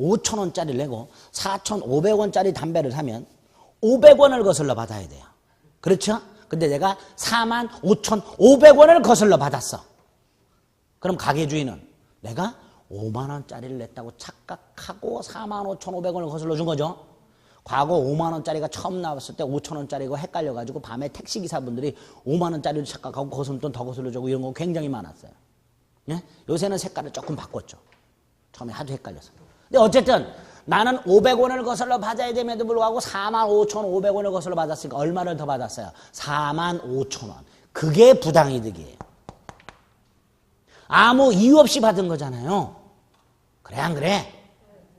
Speaker 1: 4,500원짜리 담배를 사면 500원을 거슬러 받아야 돼요. 그렇죠? 근데 내가 45,500원을 거슬러 받았어. 그럼 가게 주인은 내가 5만 원짜리를 냈다고 착각하고 45,500원을 거슬러 준 거죠. 과거 5만 원짜리가 처음 나왔을 때 5천 원짜리고 헷갈려가지고 밤에 택시기사분들이 5만 원짜리를 착각하고 거스름돈 더 거슬러 주고 이런 거 굉장히 많았어요. 예? 요새는 색깔을 조금 바꿨죠. 처음에 하도 헷갈려서. 근데 어쨌든 나는 500원을 거슬러 받아야 됨에도 불구하고 45,500원을 거슬러 받았으니까 얼마를 더 받았어요? 45,000원. 그게 부당이득이에요. 아무 이유 없이 받은 거잖아요. 그래 안 그래?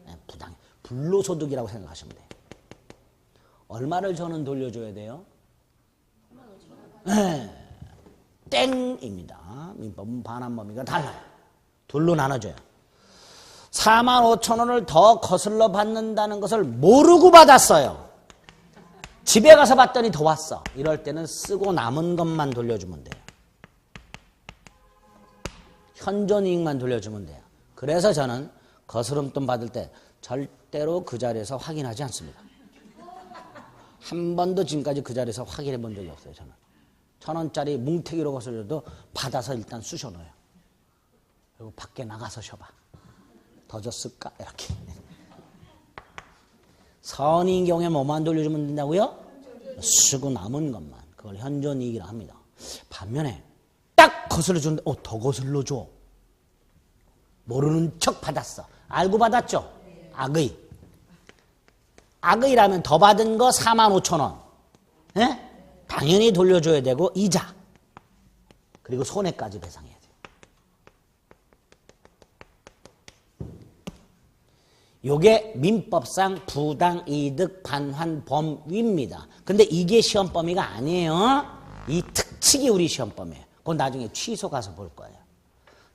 Speaker 1: 네, 부당. 불로소득이라고 생각하시면 돼요. 얼마를 저는 돌려줘야 돼요? 네, 땡입니다. 민법은 반환 범위가 달라요. 둘로 나눠줘요. 45,000원을 더 거슬러 받는다는 것을 모르고 받았어요. 집에 가서 봤더니 더 왔어. 이럴 때는 쓰고 남은 것만 돌려주면 돼요. 현존이익만 돌려주면 돼요. 그래서 저는 거스름돈 받을 때 절대로 그 자리에서 확인하지 않습니다. 한 번도 지금까지 그 자리에서 확인해 본 적이 없어요. 저는 1,000원짜리 뭉태기로 거슬려도 받아서 일단 쑤셔넣어요. 그리고 밖에 나가서 쉬어봐. 더 줬을까? 이렇게. 선인 경우에 뭐만 돌려주면 된다고요? 쓰고 남은 것만. 그걸 현존이익이라 합니다. 반면에 딱 거슬러 주는데 더 거슬러 줘. 모르는 척 받았어. 알고 받았죠? 악의. 악의라면 더 받은 거 45,000원. 예? 당연히 돌려줘야 되고 이자. 그리고 손해까지 배상해야 돼요. 요게 민법상 부당이득 반환 범위입니다. 근데 이게 시험 범위가 아니에요. 이 특칙이 우리 시험 범위예요. 그건 나중에 취소 가서 볼 거예요.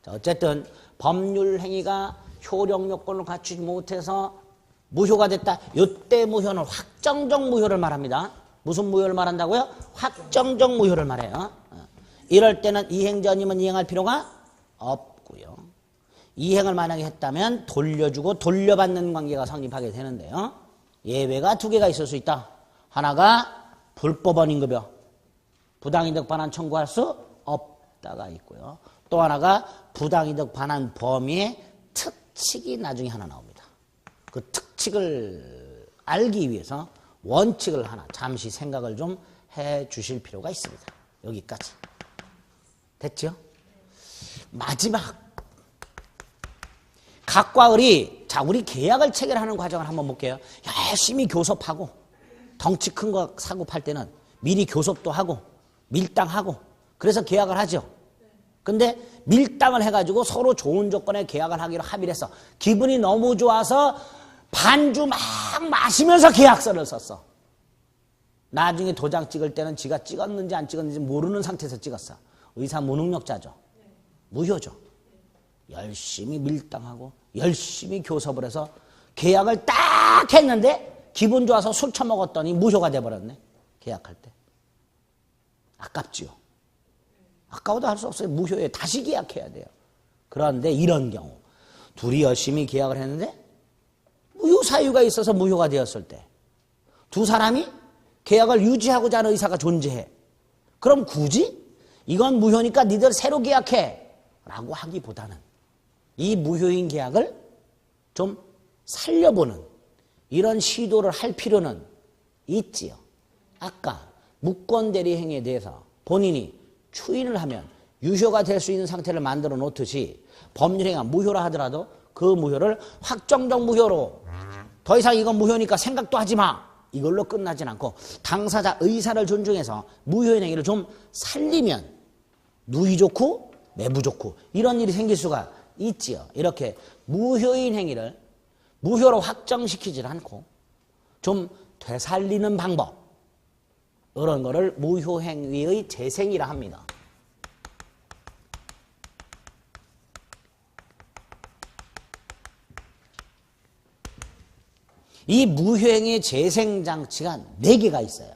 Speaker 1: 자, 어쨌든 법률 행위가 효력 요건을 갖추지 못해서 무효가 됐다. 요때 무효는 확정적 무효를 말합니다. 무슨 무효를 말한다고요? 확정적 무효를 말해요. 이럴 때는 이행자님은 이행할 필요가 없고요. 이행을 만약에 했다면 돌려주고 돌려받는 관계가 성립하게 되는데요. 예외가 두 개가 있을 수 있다. 하나가 불법 원인급여, 부당이득 반환 청구할 수 없다가 있고요. 또 하나가 부당이득 반환 범위의 특칙이 나중에 하나 나옵니다. 그 특칙을 알기 위해서 원칙을 하나 잠시 생각을 좀 해 주실 필요가 있습니다. 여기까지. 됐죠? 마지막. 각과 을이, 자, 우리 계약을 체결하는 과정을 한번 볼게요. 열심히 교섭하고, 덩치 큰 거 사고 팔 때는 미리 교섭도 하고, 밀당하고, 그래서 계약을 하죠. 근데 밀당을 해가지고 서로 좋은 조건에 계약을 하기로 합의를 했어. 기분이 너무 좋아서 반주 막 마시면서 계약서를 썼어. 나중에 도장 찍을 때는 지가 찍었는지 안 찍었는지 모르는 상태에서 찍었어. 의사 무능력자죠. 무효죠. 열심히 밀당하고 열심히 교섭을 해서 계약을 딱 했는데 기분 좋아서 술 처먹었더니 무효가 돼버렸네. 계약할 때. 아깝지요. 아까워도 할 수 없어요. 무효에 다시 계약해야 돼요. 그런데 이런 경우 둘이 열심히 계약을 했는데 무효 사유가 있어서 무효가 되었을 때 두 사람이 계약을 유지하고자 하는 의사가 존재해. 그럼 굳이 이건 무효니까 니들 새로 계약해 라고 하기보다는 이 무효인 계약을 좀 살려보는 이런 시도를 할 필요는 있지요. 아까 무권대리 행위에 대해서 본인이 추인을 하면 유효가 될 수 있는 상태를 만들어 놓듯이 법률행위가 무효라 하더라도 그 무효를 확정적 무효로 더 이상 이건 무효니까 생각도 하지 마. 이걸로 끝나진 않고 당사자 의사를 존중해서 무효인 행위를 좀 살리면 누이 좋고 매부 좋고 이런 일이 생길 수가 있지요. 이렇게 무효인 행위를 무효로 확정시키지 않고 좀 되살리는 방법, 이런 거를 무효행위의 재생이라 합니다. 이 무효행위 재생장치가 4개가 있어요.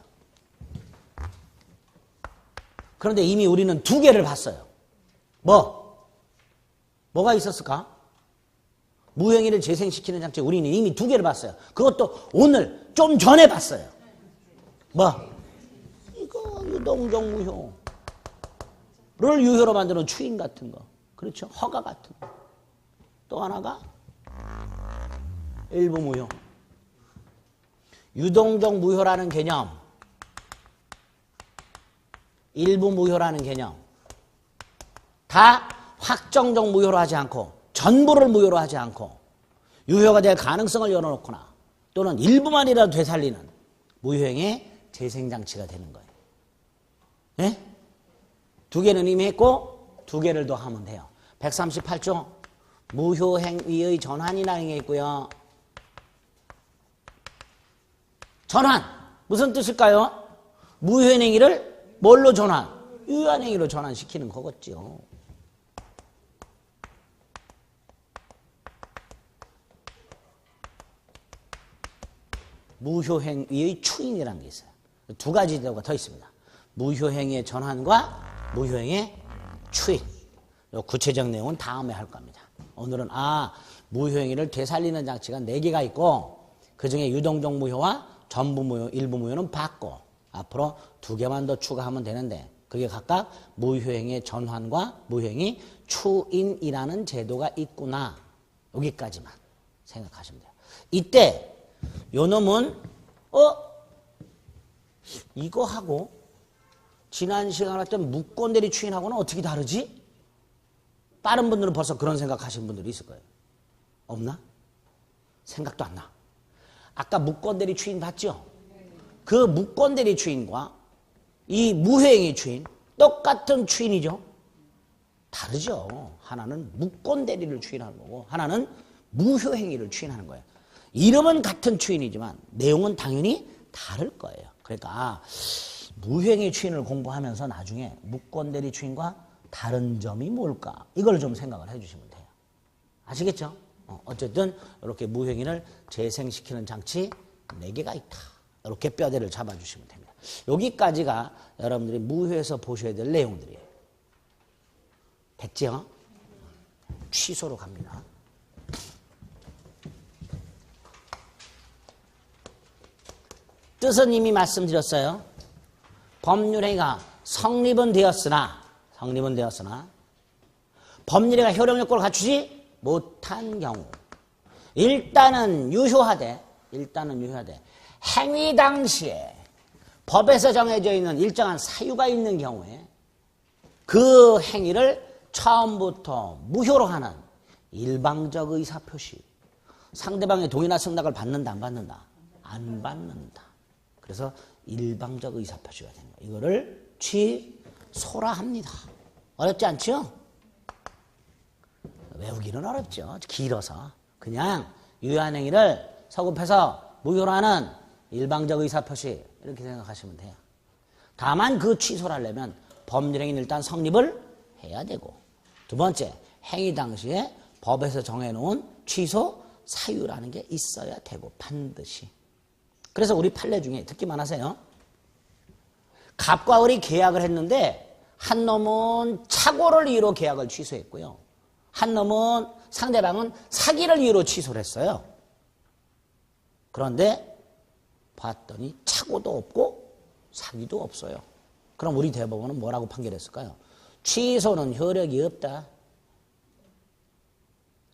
Speaker 1: 그런데 이미 우리는 2개를 봤어요. 뭐가 있었을까? 무효행위를 재생시키는 장치 우리는 이미 2개를 봤어요. 그것도 오늘 좀 전에 봤어요. 이거 유동적 무효를 유효로 만드는 추인 같은 거. 그렇죠? 허가 같은 거. 또 하나가 일부 무효. 유동적 무효라는 개념, 일부 무효라는 개념, 다 확정적 무효로 하지 않고 전부를 무효로 하지 않고 유효가 될 가능성을 열어놓거나 또는 일부만이라도 되살리는 무효행의 재생장치가 되는 거예요. 네? 두 개는 이미 했고 두 개를 더 하면 돼요. 138조 무효행위의 전환이라는 게 있고요. 전환 무슨 뜻일까요? 무효행위를 뭘로 전환? 유효행위로 전환시키는 거겠죠. 무효행위의 추인이라는 게 있어요. 두 가지 제도가 더 있습니다. 무효행위의 전환과 무효행위의 추인. 구체적 내용은 다음에 할 겁니다. 오늘은 무효행위를 되살리는 장치가 4개가 있고 그 중에 유동적 무효와 전부 무효, 일부 무효는 받고 앞으로 2개만 더 추가하면 되는데 그게 각각 무효행위의 전환과 무효행위 추인이라는 제도가 있구나. 여기까지만 생각하시면 돼요. 이때 요 놈은 이거 하고 지난 시간에 했던 무권대리 추인하고는 어떻게 다르지? 다른 분들은 벌써 그런 생각하시는 분들이 있을 거예요. 없나? 생각도 안 나. 아까 무권대리 추인 봤죠? 그 무권대리 추인과 이 무효행위 추인 똑같은 추인이죠? 다르죠. 하나는 무권대리를 추인하는 거고 하나는 무효행위를 추인하는 거예요. 이름은 같은 추인이지만 내용은 당연히 다를 거예요. 그러니까 무효행위 추인을 공부하면서 나중에 무권대리 추인과 다른 점이 뭘까? 이걸 좀 생각을 해주시면 돼요. 아시겠죠? 어쨌든 이렇게 무효행위를 재생시키는 장치 4개가 있다. 이렇게 뼈대를 잡아주시면 됩니다. 여기까지가 여러분들이 무효에서 보셔야 될 내용들이에요. 됐죠? 취소로 갑니다. 뜻은 이미 말씀드렸어요. 법률행위가 성립은 되었으나 법률행위가 효력요건을 갖추지 못한 경우 일단은 유효하되 행위 당시에 법에서 정해져 있는 일정한 사유가 있는 경우에 그 행위를 처음부터 무효로 하는 일방적 의사표시. 상대방의 동의나 승낙을 받는다 안 받는다? 안 받는다. 그래서 일방적 의사표시가 되는 거예요. 이거를 취소라 합니다. 어렵지 않죠? 외우기는 어렵죠. 길어서. 그냥 유효한 행위를 서급해서 무효로 하는 일방적 의사표시 이렇게 생각하시면 돼요. 다만 그 취소를 하려면 법률행위는 일단 성립을 해야 되고 두 번째 행위 당시에 법에서 정해놓은 취소 사유라는 게 있어야 되고 반드시. 그래서 우리 판례 중에 듣기만 하세요. 갑과 을이 계약을 했는데 한 놈은 착오를 이유로 계약을 취소했고요. 한 놈은 상대방은 사기를 이유로 취소를 했어요. 그런데 봤더니 착오도 없고 사기도 없어요. 그럼 우리 대법원은 뭐라고 판결했을까요? 취소는 효력이 없다.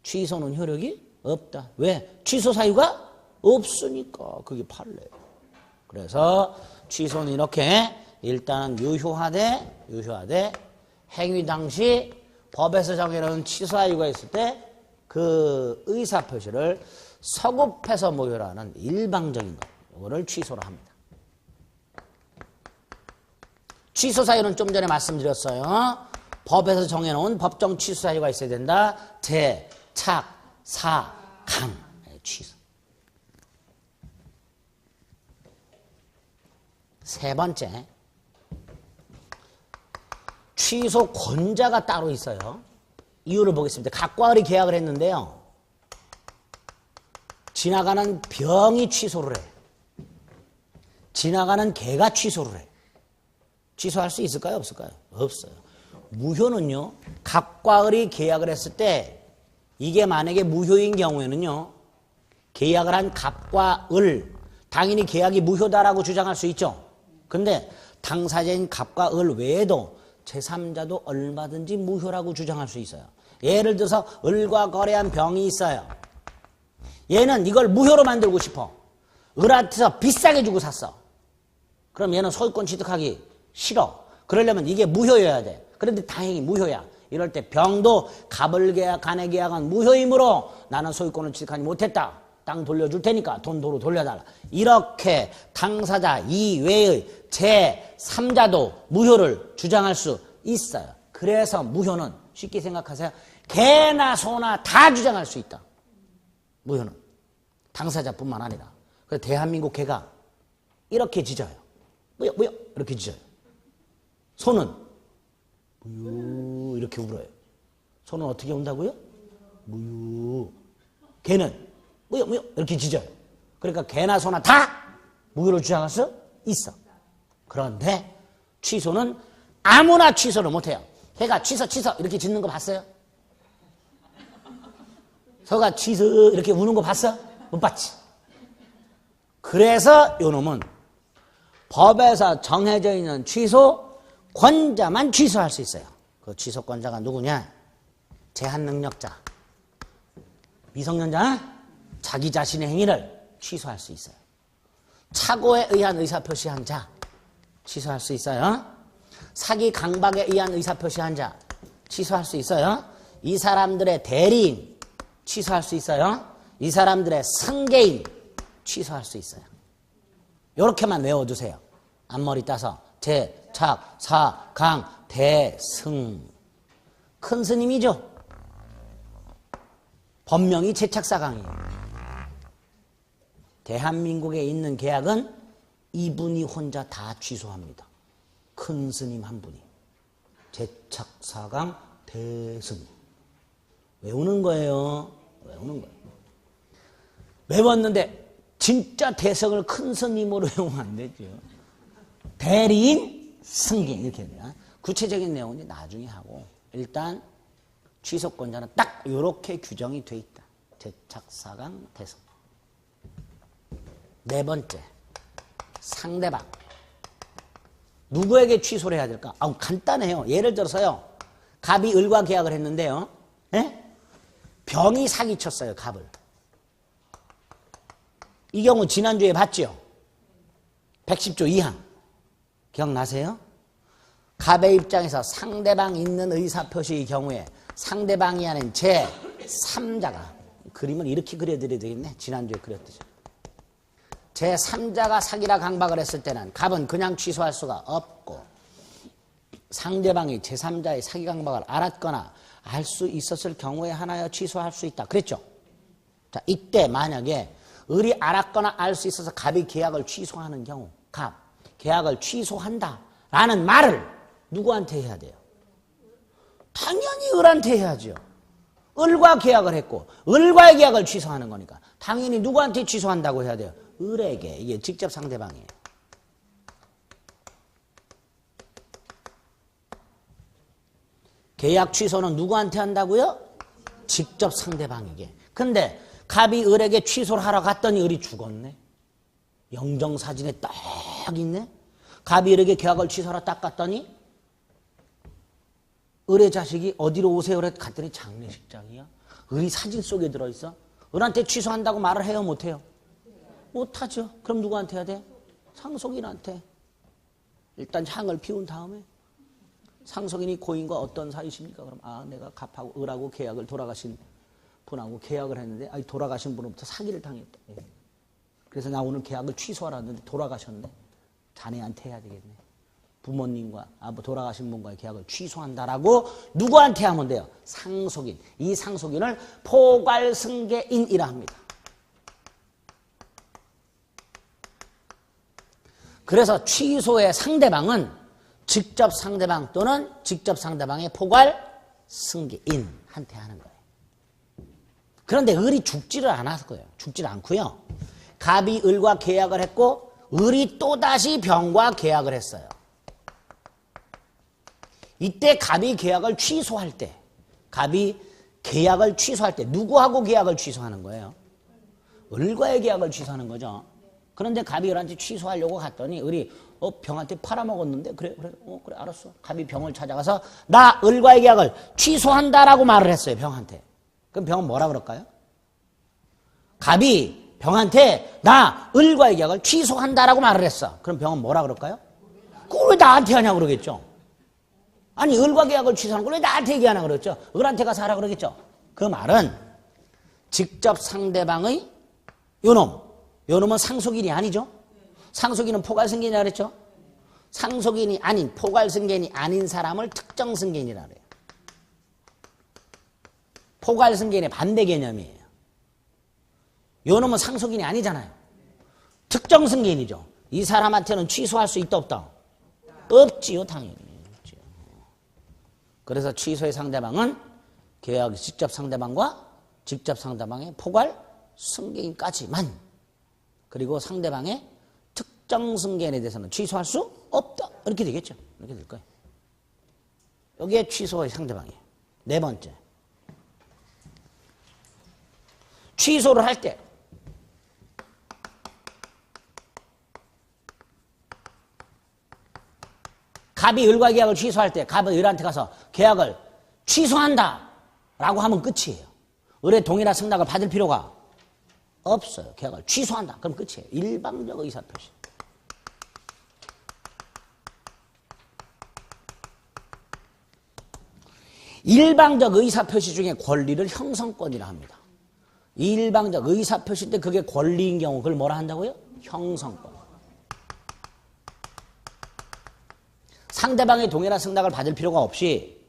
Speaker 1: 취소는 효력이 없다. 왜? 취소 사유가 없으니까. 그게 판례예요. 그래서 취소는 이렇게 일단 유효하되 행위 당시 법에서 정해놓은 취소 사유가 있을 때 그 의사표시를 서급해서 무효로 하는 일방적인 것. 이거를 취소로 합니다. 취소 사유는 좀 전에 말씀드렸어요. 법에서 정해놓은 법정 취소 사유가 있어야 된다. 재, 착, 사, 강. 취소. 세 번째, 취소 권자가 따로 있어요. 이유를 보겠습니다. 갑과 을이 계약을 했는데요. 지나가는 병이 취소를 해. 지나가는 개가 취소를 해. 취소할 수 있을까요? 없을까요? 없어요. 무효는요. 갑과 을이 계약을 했을 때 이게 만약에 무효인 경우에는요. 계약을 한 갑과 을 당연히 계약이 무효다라고 주장할 수 있죠. 근데 당사자인 갑과 을 외에도 제3자도 얼마든지 무효라고 주장할 수 있어요. 예를 들어서 을과 거래한 병이 있어요. 얘는 이걸 무효로 만들고 싶어. 을한테서 비싸게 주고 샀어. 그럼 얘는 소유권 취득하기 싫어. 그러려면 이게 무효여야 돼. 그런데 다행히 무효야. 이럴 때 병도 갑을 계약, 간의 계약은 무효이므로 나는 소유권을 취득하지 못했다. 땅 돌려줄 테니까 돈 도로 돌려달라. 이렇게 당사자 이외의 제3자도 무효를 주장할 수 있어요. 그래서 무효는 쉽게 생각하세요. 개나 소나 다 주장할 수 있다. 무효는. 당사자뿐만 아니라. 그래서 대한민국 개가 이렇게 짖어요. 무효, 무효. 이렇게 짖어요. 소는 무효 이렇게 울어요. 소는 어떻게 운다고요? 무효. 개는 무효, 무효. 이렇게 짖어요. 그러니까 개나 소나 다 무효를 주장할 수 있어. 그런데 취소는 아무나 취소를 못해요. 개가 취소, 취소 이렇게 짖는 거 봤어요? 소가 취소 이렇게 우는 거 봤어? 못 봤지. 그래서 요놈은 법에서 정해져 있는 취소권자만 취소할 수 있어요. 그 취소권자가 누구냐? 제한능력자. 미성년자 자기 자신의 행위를 취소할 수 있어요. 착오에 의한 의사표시한 자 취소할 수 있어요. 사기 강박에 의한 의사표시한 자 취소할 수 있어요. 이 사람들의 대리인 취소할 수 있어요. 이 사람들의 승계인 취소할 수 있어요. 이렇게만 외워두세요. 앞머리 따서 제, 착, 사, 강, 대, 승. 큰 스님이죠. 법명이 제착사강이에요. 대한민국에 있는 계약은 이분이 혼자 다 취소합니다. 큰 스님 한 분이. 제착사강, 대승. 외우는 거예요. 외우는 거예요. 외웠는데 진짜 대성을 큰 스님으로 외우면 안 되죠. 대리인, 승계인 이렇게 돼요. 구체적인 내용은 나중에 하고 일단 취소권자는 딱 이렇게 규정이 돼 있다. 제착사강, 대성. 네 번째, 상대방. 누구에게 취소를 해야 될까? 간단해요. 예를 들어서요. 갑이 을과 계약을 했는데요. 예? 병이 사기쳤어요. 갑을. 이 경우 지난주에 봤죠? 110조 2항. 기억나세요? 갑의 입장에서 상대방 있는 의사표시의 경우에 상대방이 아닌 제3자가 그림을 이렇게 그려드려야 되겠네. 지난주에 그렸듯이. 제3자가 사기라 강박을 했을 때는 갑은 그냥 취소할 수가 없고 상대방이 제3자의 사기 강박을 알았거나 알 수 있었을 경우에 하나여 취소할 수 있다. 그랬죠? 자, 이때 만약에 을이 알았거나 알 수 있어서 갑이 계약을 취소하는 경우 갑, 계약을 취소한다 라는 말을 누구한테 해야 돼요? 당연히 을한테 해야죠. 을과 계약을 했고 을과의 계약을 취소하는 거니까 당연히 누구한테 취소한다고 해야 돼요? 을에게. 이게 직접 상대방이에요. 계약 취소는 누구한테 한다고요? 직접 상대방에게. 근데 갑이 을에게 취소를 하러 갔더니 을이 죽었네. 영정사진에 딱 있네. 갑이 을에게 계약을 취소하러 딱 갔더니 을의 자식이 어디로 오세요? 그래 갔더니 장례식장이야. 을이 사진 속에 들어있어. 을한테 취소한다고 말을 해요? 못해요? 못하죠. 그럼 누구한테 해야 돼? 상속인한테. 일단 향을 피운 다음에 상속인이 고인과 어떤 사이십니까? 그럼 내가 갑하고 을하고 계약을 돌아가신 분하고 계약을 했는데 돌아가신 분으로부터 사기를 당했다. 그래서 나 오늘 계약을 취소하라 했는데 돌아가셨네. 자네한테 해야 되겠네. 부모님과 돌아가신 분과의 계약을 취소한다라고 누구한테 하면 돼요? 상속인. 이 상속인을 포괄승계인이라 합니다. 그래서 취소의 상대방은 직접 상대방 또는 직접 상대방의 포괄승계인한테 하는 거예요. 그런데 을이 죽지를 않았고요. 죽지를 않고요. 갑이 을과 계약을 했고 을이 또다시 병과 계약을 했어요. 이때 갑이 계약을 취소할 때 갑이 계약을 취소할 때 누구하고 계약을 취소하는 거예요? 을과의 계약을 취소하는 거죠. 그런데 갑이 을한테 취소하려고 갔더니 을이 병한테 팔아먹었는데 그래 알았어. 갑이 병을 찾아가서 나 을과의 계약을 취소한다라고 말을 했어요. 병한테. 그럼 병은 뭐라 그럴까요? 갑이 병한테 나 을과의 계약을 취소한다라고 말을 했어. 그럼 병은 뭐라 그럴까요? 그걸 왜 나한테 하냐고 그러겠죠. 아니 을과 계약을 취소하는 걸 왜 나한테 얘기하나 그랬죠. 을한테 가서 하라 그러겠죠. 그 말은 직접 상대방의 요놈은 상속인이 아니죠. 상속인은 포괄승계인이라 그랬죠. 상속인이 아닌 포괄승계인이 아닌 사람을 특정승계인이라 그래요. 포괄승계인의 반대 개념이에요. 요놈은 상속인이 아니잖아요. 특정승계인이죠. 이 사람한테는 취소할 수 있다 없다? 없지요. 당연히 없지요. 그래서 취소의 상대방은 계약 직접 상대방과 직접 상대방의 포괄 승계인까지만, 그리고 상대방의 특정 승계인에 대해서는 취소할 수 없다. 이렇게 되겠죠. 이렇게 될 거예요. 여기에 취소의 상대방이에요. 네 번째. 취소를 할 때 갑이 을과 계약을 취소할 때 갑은 을한테 가서 계약을 취소한다 라고 하면 끝이에요. 을의 동의나 승낙을 받을 필요가 없어요. 계약을 취소한다. 그럼 끝이에요. 일방적 의사표시. 일방적 의사표시 중에 권리를 형성권이라 합니다. 일방적 의사표시인데 그게 권리인 경우 그걸 뭐라 한다고요? 형성권. 상대방의 동의나 승낙을 받을 필요가 없이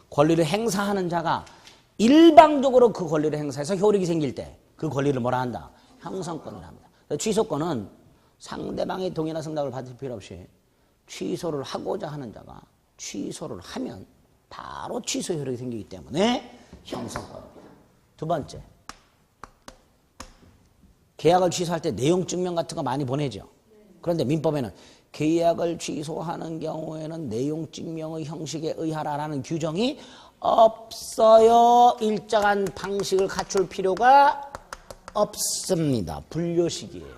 Speaker 1: 권리를 행사하는 자가 일방적으로 그 권리를 행사해서 효력이 생길 때 그 권리를 뭐라 한다? 형성권이라 합니다. 취소권은 상대방의 동의나 승낙을 받을 필요 없이 취소를 하고자 하는 자가 취소를 하면 바로 취소 효력이 생기기 때문에 형성권입니다. 두 번째, 계약을 취소할 때 내용 증명 같은 거 많이 보내죠. 그런데 민법에는 계약을 취소하는 경우에는 내용 증명의 형식에 의하라라는 규정이 없어요. 일정한 방식을 갖출 필요가 없습니다. 불요식이에요.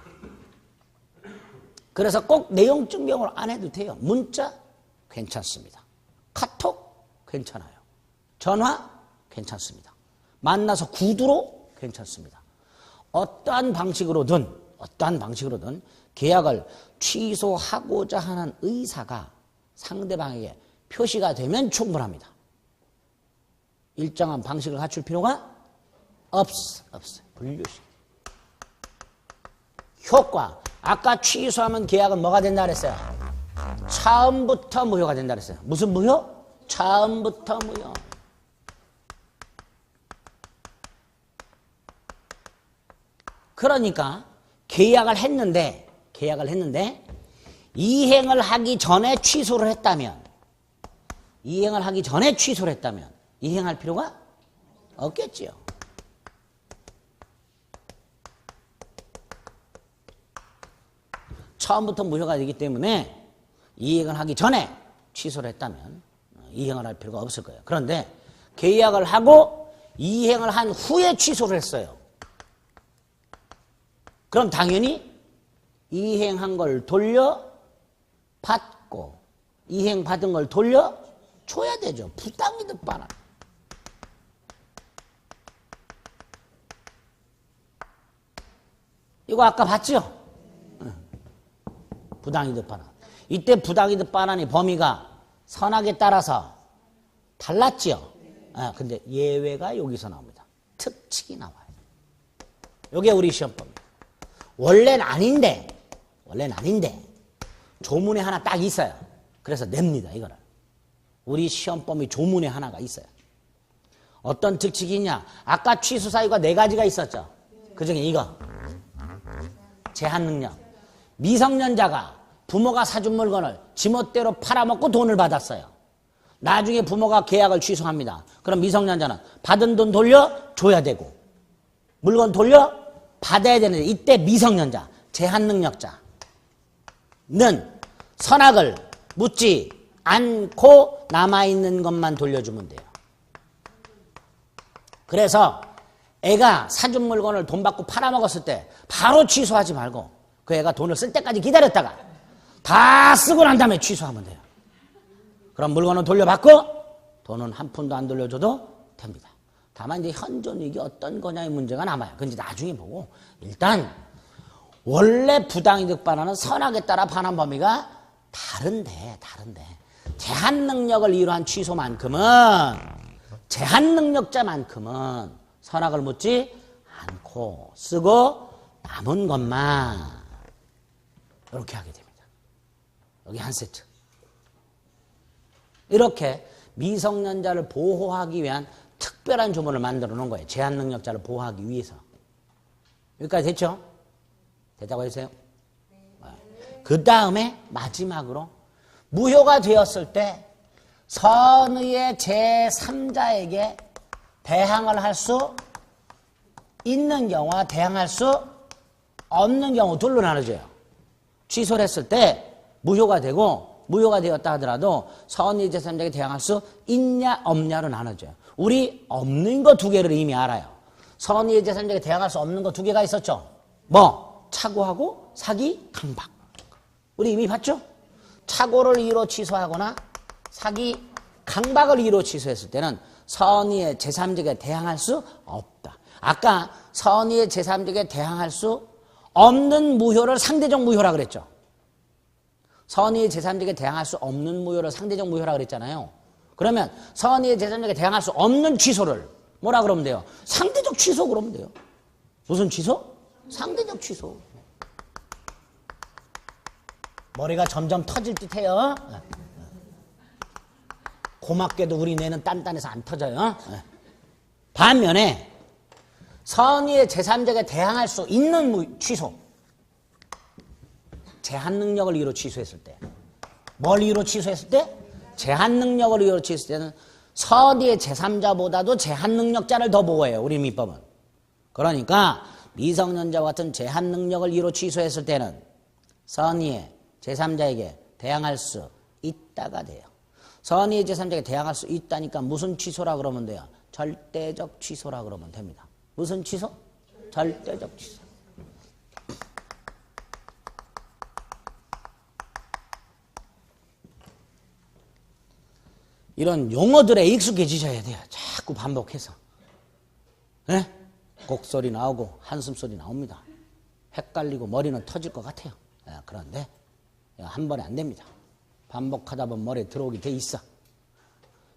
Speaker 1: 그래서 꼭 내용 증명을 안 해도 돼요. 문자 괜찮습니다. 카톡 괜찮아요. 전화 괜찮습니다. 만나서 구두로 괜찮습니다. 어떠한 방식으로든 계약을 취소하고자 하는 의사가 상대방에게 표시가 되면 충분합니다. 일정한 방식을 갖출 필요가 없어요. 불유식. 효과. 아까 취소하면 계약은 뭐가 된다 그랬어요? 처음부터 무효가 된다 그랬어요. 무슨 무효? 처음부터 무효. 그러니까 계약을 했는데 이행을 하기 전에 취소를 했다면 이행할 필요가 없겠지요. 처음부터 무효가 되기 때문에 이행을 하기 전에 취소를 했다면 이행을 할 필요가 없을 거예요. 그런데 계약을 하고 이행을 한 후에 취소를 했어요. 그럼 당연히 이행한 걸 돌려받고 이행받은 걸 돌려줘야 되죠. 부당이득 반환. 이거 아까 봤죠? 부당이득 반환. 이때 부당이득 반환의 범위가 선악에 따라서 달랐죠? 근데 예외가 여기서 나옵니다. 특칙이 나와요. 이게 우리 시험법입니다. 원래는 아닌데 조문에 하나 딱 있어요. 그래서 냅니다, 이거를. 우리 시험법이 조문에 하나가 있어요. 어떤 특칙이 있냐? 아까 취소 사유가 4가지가 있었죠. 그중에 이거. 제한 능력. 미성년자가 부모가 사준 물건을 지멋대로 팔아먹고 돈을 받았어요. 나중에 부모가 계약을 취소합니다. 그럼 미성년자는 받은 돈 돌려줘야 되고 물건 돌려받아야 되는데 이때 미성년자, 제한능력자는 선악을 묻지 않고 남아있는 것만 돌려주면 돼요. 그래서 애가 사준 물건을 돈 받고 팔아먹었을 때 바로 취소하지 말고 그 애가 돈을 쓸 때까지 기다렸다가 다 쓰고 난 다음에 취소하면 돼요. 그럼 물건은 돌려받고 돈은 한 푼도 안 돌려줘도 됩니다. 다만 이제 현존이익이 어떤 거냐의 문제가 남아요. 그건 이제 나중에 보고 일단 원래 부당이득 반환은 선악에 따라 반환 범위가 다른데 제한 능력을 이루한 취소만큼은 제한 능력자만큼은 선악을 묻지 않고 쓰고 남은 것만 이렇게 하게 됩니다. 여기 한 세트. 이렇게 미성년자를 보호하기 위한 특별한 조문을 만들어 놓은 거예요. 제한 능력자를 보호하기 위해서. 여기까지 됐죠? 됐다고 해주세요. 그 다음에 마지막으로 무효가 되었을 때 선의의 제3자에게 대항을 할 수 있는 경우와 대항할 수 없는 경우 둘로 나눠져요. 취소를 했을 때 무효가 되고 무효가 되었다 하더라도 선의 제3자에게 대항할 수 있냐 없냐로 나눠져요. 우리 없는 거 두 개를 이미 알아요. 선의 제3자에게 대항할 수 없는 거 두 개가 있었죠. 뭐? 착오하고 사기, 강박. 우리 이미 봤죠? 착오를 이유로 취소하거나 사기, 강박을 이유로 취소했을 때는 선의의 제3자에게 대항할 수 없다. 아까 선의의 제3자에게 대항할 수 없는 무효를 상대적 무효라 그랬죠. 선의의 제3자에게 대항할 수 없는 무효를 상대적 무효라 그랬잖아요. 그러면 선의의 제3자에게 대항할 수 없는 취소를 뭐라 그러면 돼요? 상대적 취소 그러면 돼요. 무슨 취소? 상대적 취소. 머리가 점점 터질 듯해요. 고맙게도 우리 뇌는 단단해서 안 터져요. 반면에 선의의 제3자에게 대항할 수 있는 취소. 제한 능력을 이유로 취소했을 때. 뭘 이유로 취소했을 때? 제한 능력을 이유로 취소했을 때는 선의의 제3자보다도 제한 능력자를 더 보호해요. 우리 민법은. 그러니까 미성년자와 같은 제한 능력을 이유로 취소했을 때는 선의의 제3자에게 대항할 수 있다가 돼요. 선의의 제3자에게 대항할 수 있다니까 무슨 취소라 그러면 돼요? 절대적 취소라 그러면 됩니다. 무슨 취소? 절대적 취소. 이런 용어들에 익숙해지셔야 돼요. 자꾸 반복해서. 네? 곡소리 나오고 한숨소리 나옵니다. 헷갈리고 머리는 터질 것 같아요. 그런데 한 번에 안 됩니다. 반복하다 보면 머리에 들어오게 돼 있어.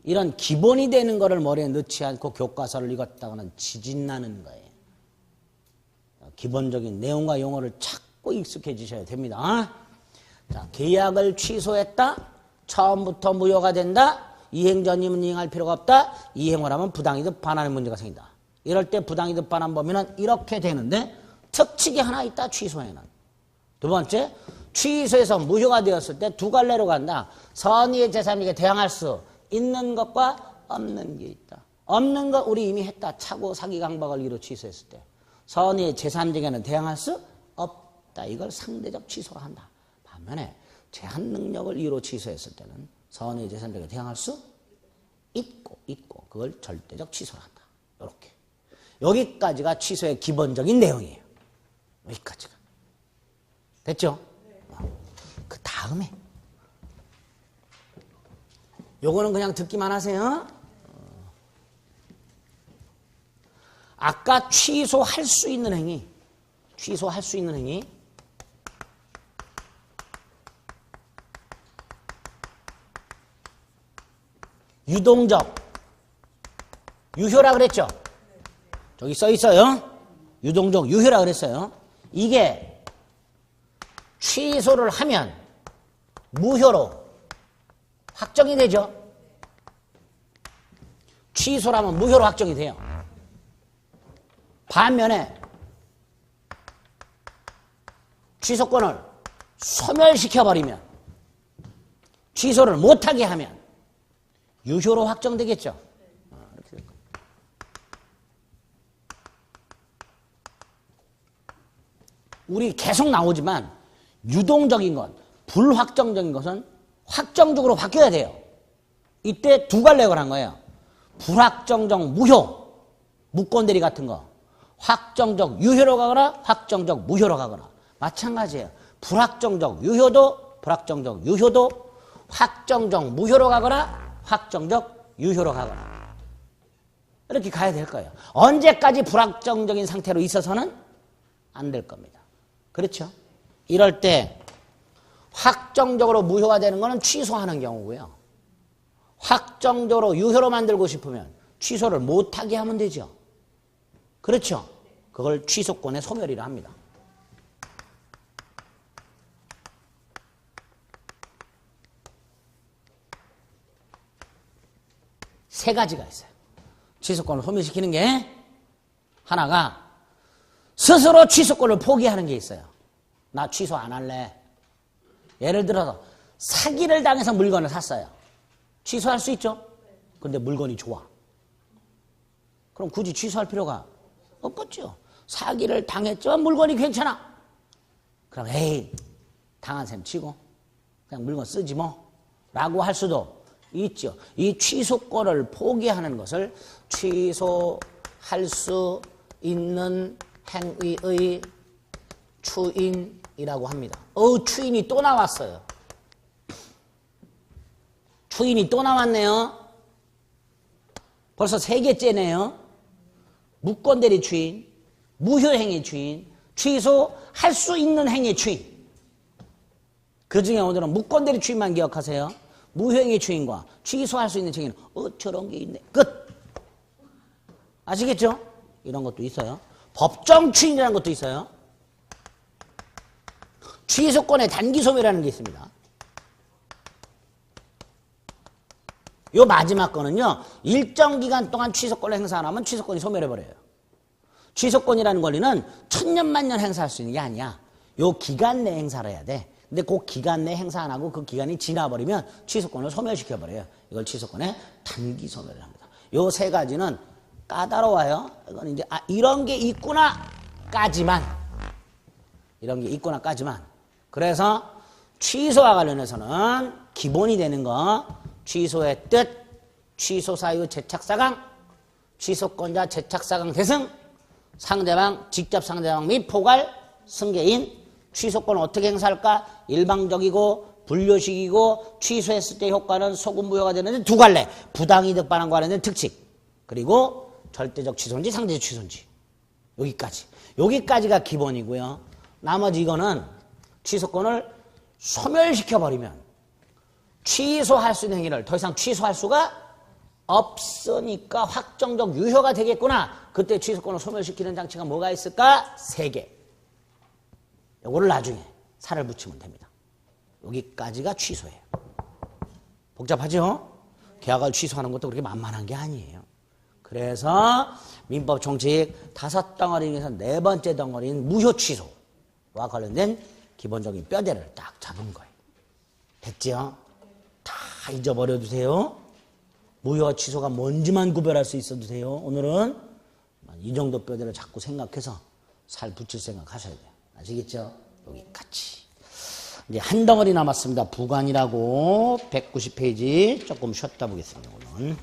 Speaker 1: 이런 기본이 되는 거를 머리에 넣지 않고 교과서를 읽었다고는 지진나는 거예요. 기본적인 내용과 용어를 자꾸 익숙해지셔야 됩니다. 자, 계약을 취소했다. 처음부터 무효가 된다. 이행 전임은 이행할 필요가 없다. 이행을 하면 부당이득 반환의 문제가 생긴다. 이럴 때 부당이득 반환 범위는 이렇게 되는데 특칙이 하나 있다. 취소에는. 두 번째, 취소해서 무효가 되었을 때 두 갈래로 간다. 선의의 제3자에게 대항할 수 있는 것과 없는 게 있다. 없는 것 우리 이미 했다. 착오, 사기, 강박을 이유로 취소했을 때. 선의의 제3자에게는 대항할 수 없다. 이걸 상대적 취소로 한다. 반면에 제한 능력을 이유로 취소했을 때는 선의의 제3자에게 대항할 수 있고 그걸 절대적 취소로 한다. 이렇게. 여기까지가 취소의 기본적인 내용이에요. 여기까지가. 됐죠? 그 다음에 요거는 그냥 듣기만 하세요. 아까 취소할 수 있는 행위 유동적 유효라 그랬죠? 저기 써 있어요. 유동적 유효라 그랬어요. 이게 취소를 하면 무효로 확정이 되죠. 취소를 하면 무효로 확정이 돼요. 반면에 취소권을 소멸시켜버리면 취소를 못하게 하면 유효로 확정되겠죠. 이렇게 될 겁니다. 우리 계속 나오지만 유동적인 것, 불확정적인 것은 확정적으로 바뀌어야 돼요. 이때 두 갈래를 한 거예요. 불확정적 무효, 무권대리 같은 거 확정적 유효로 가거나 확정적 무효로 가거나. 마찬가지예요. 불확정적 유효도 불확정적 유효도 확정적 무효로 가거나 확정적 유효로 가거나. 이렇게 가야 될 거예요. 언제까지 불확정적인 상태로 있어서는 안 될 겁니다. 그렇죠? 이럴 때 확정적으로 무효가 되는 거는 취소하는 경우고요. 확정적으로 유효로 만들고 싶으면 취소를 못하게 하면 되죠. 그렇죠? 그걸 취소권의 소멸이라 합니다. 세 가지가 있어요. 취소권을 소멸시키는 게 하나가 스스로 취소권을 포기하는 게 있어요. 나 취소 안 할래. 예를 들어서 사기를 당해서 물건을 샀어요. 취소할 수 있죠? 근데 물건이 좋아. 그럼 굳이 취소할 필요가 없겠죠. 사기를 당했지만 물건이 괜찮아. 그럼 에이 당한 셈 치고 그냥 물건 쓰지 뭐 라고 할 수도 있죠. 이 취소권을 포기하는 것을 취소할 수 있는 행위의 추인이라고 합니다. 추인이 또 나왔어요. 추인이 또 나왔네요. 벌써 3개째네요. 무권대리 추인, 무효행위 추인, 취소할 수 있는 행위 추인. 그 중에 오늘은 무권대리 추인만 기억하세요. 무효행위 추인과 취소할 수 있는 추인은 저런 게 있네. 끝. 아시겠죠? 이런 것도 있어요. 법정 추인이라는 것도 있어요. 취소권의 단기 소멸이라는 게 있습니다. 요 마지막 거는요. 일정 기간 동안 취소권을 행사 안 하면 취소권이 소멸해버려요. 취소권이라는 권리는 천년만년 행사할 수 있는 게 아니야. 요 기간 내 행사를 해야 돼. 근데 그 기간 내 행사 안 하고 그 기간이 지나버리면 취소권을 소멸시켜버려요. 이걸 취소권의 단기 소멸을 합니다. 요 세 가지는 까다로워요. 이건 이제 이런 게 있구나까지만 이런 게 있구나까지만. 그래서 취소와 관련해서는 기본이 되는 거 취소의 뜻, 취소 사유 제착사강, 취소권자 제착사강 대승, 상대방, 직접 상대방 및 포괄, 승계인, 취소권을 어떻게 행사할까? 일방적이고 분료식이고 취소했을 때 효과는 소급무효가 되는데 두 갈래. 부당이득 반환과 관련된 특칙. 그리고 절대적 취소인지 상대적 취소인지. 여기까지가 기본이고요. 나머지 이거는 취소권을 소멸시켜버리면 취소할 수 있는 행위를 더 이상 취소할 수가 없으니까 확정적 유효가 되겠구나. 그때 취소권을 소멸시키는 장치가 뭐가 있을까? 3개. 요거를 나중에 살을 붙이면 됩니다. 여기까지가 취소예요. 복잡하죠? 계약을 취소하는 것도 그렇게 만만한 게 아니에요. 그래서 민법 총칙 5덩어리 중에서 4번째 덩어리인 무효 취소와 관련된 기본적인 뼈대를 딱 잡은 거예요. 됐죠? 다 잊어버려 두세요. 무효와 취소가 뭔지만 구별할 수 있어 두세요. 오늘은 이 정도 뼈대를 자꾸 생각해서 살 붙일 생각 하셔야 돼요. 아시겠죠? 여기까지. 이제 한 덩어리 남았습니다. 부관이라고 190페이지 조금 쉬었다 보겠습니다. 오늘.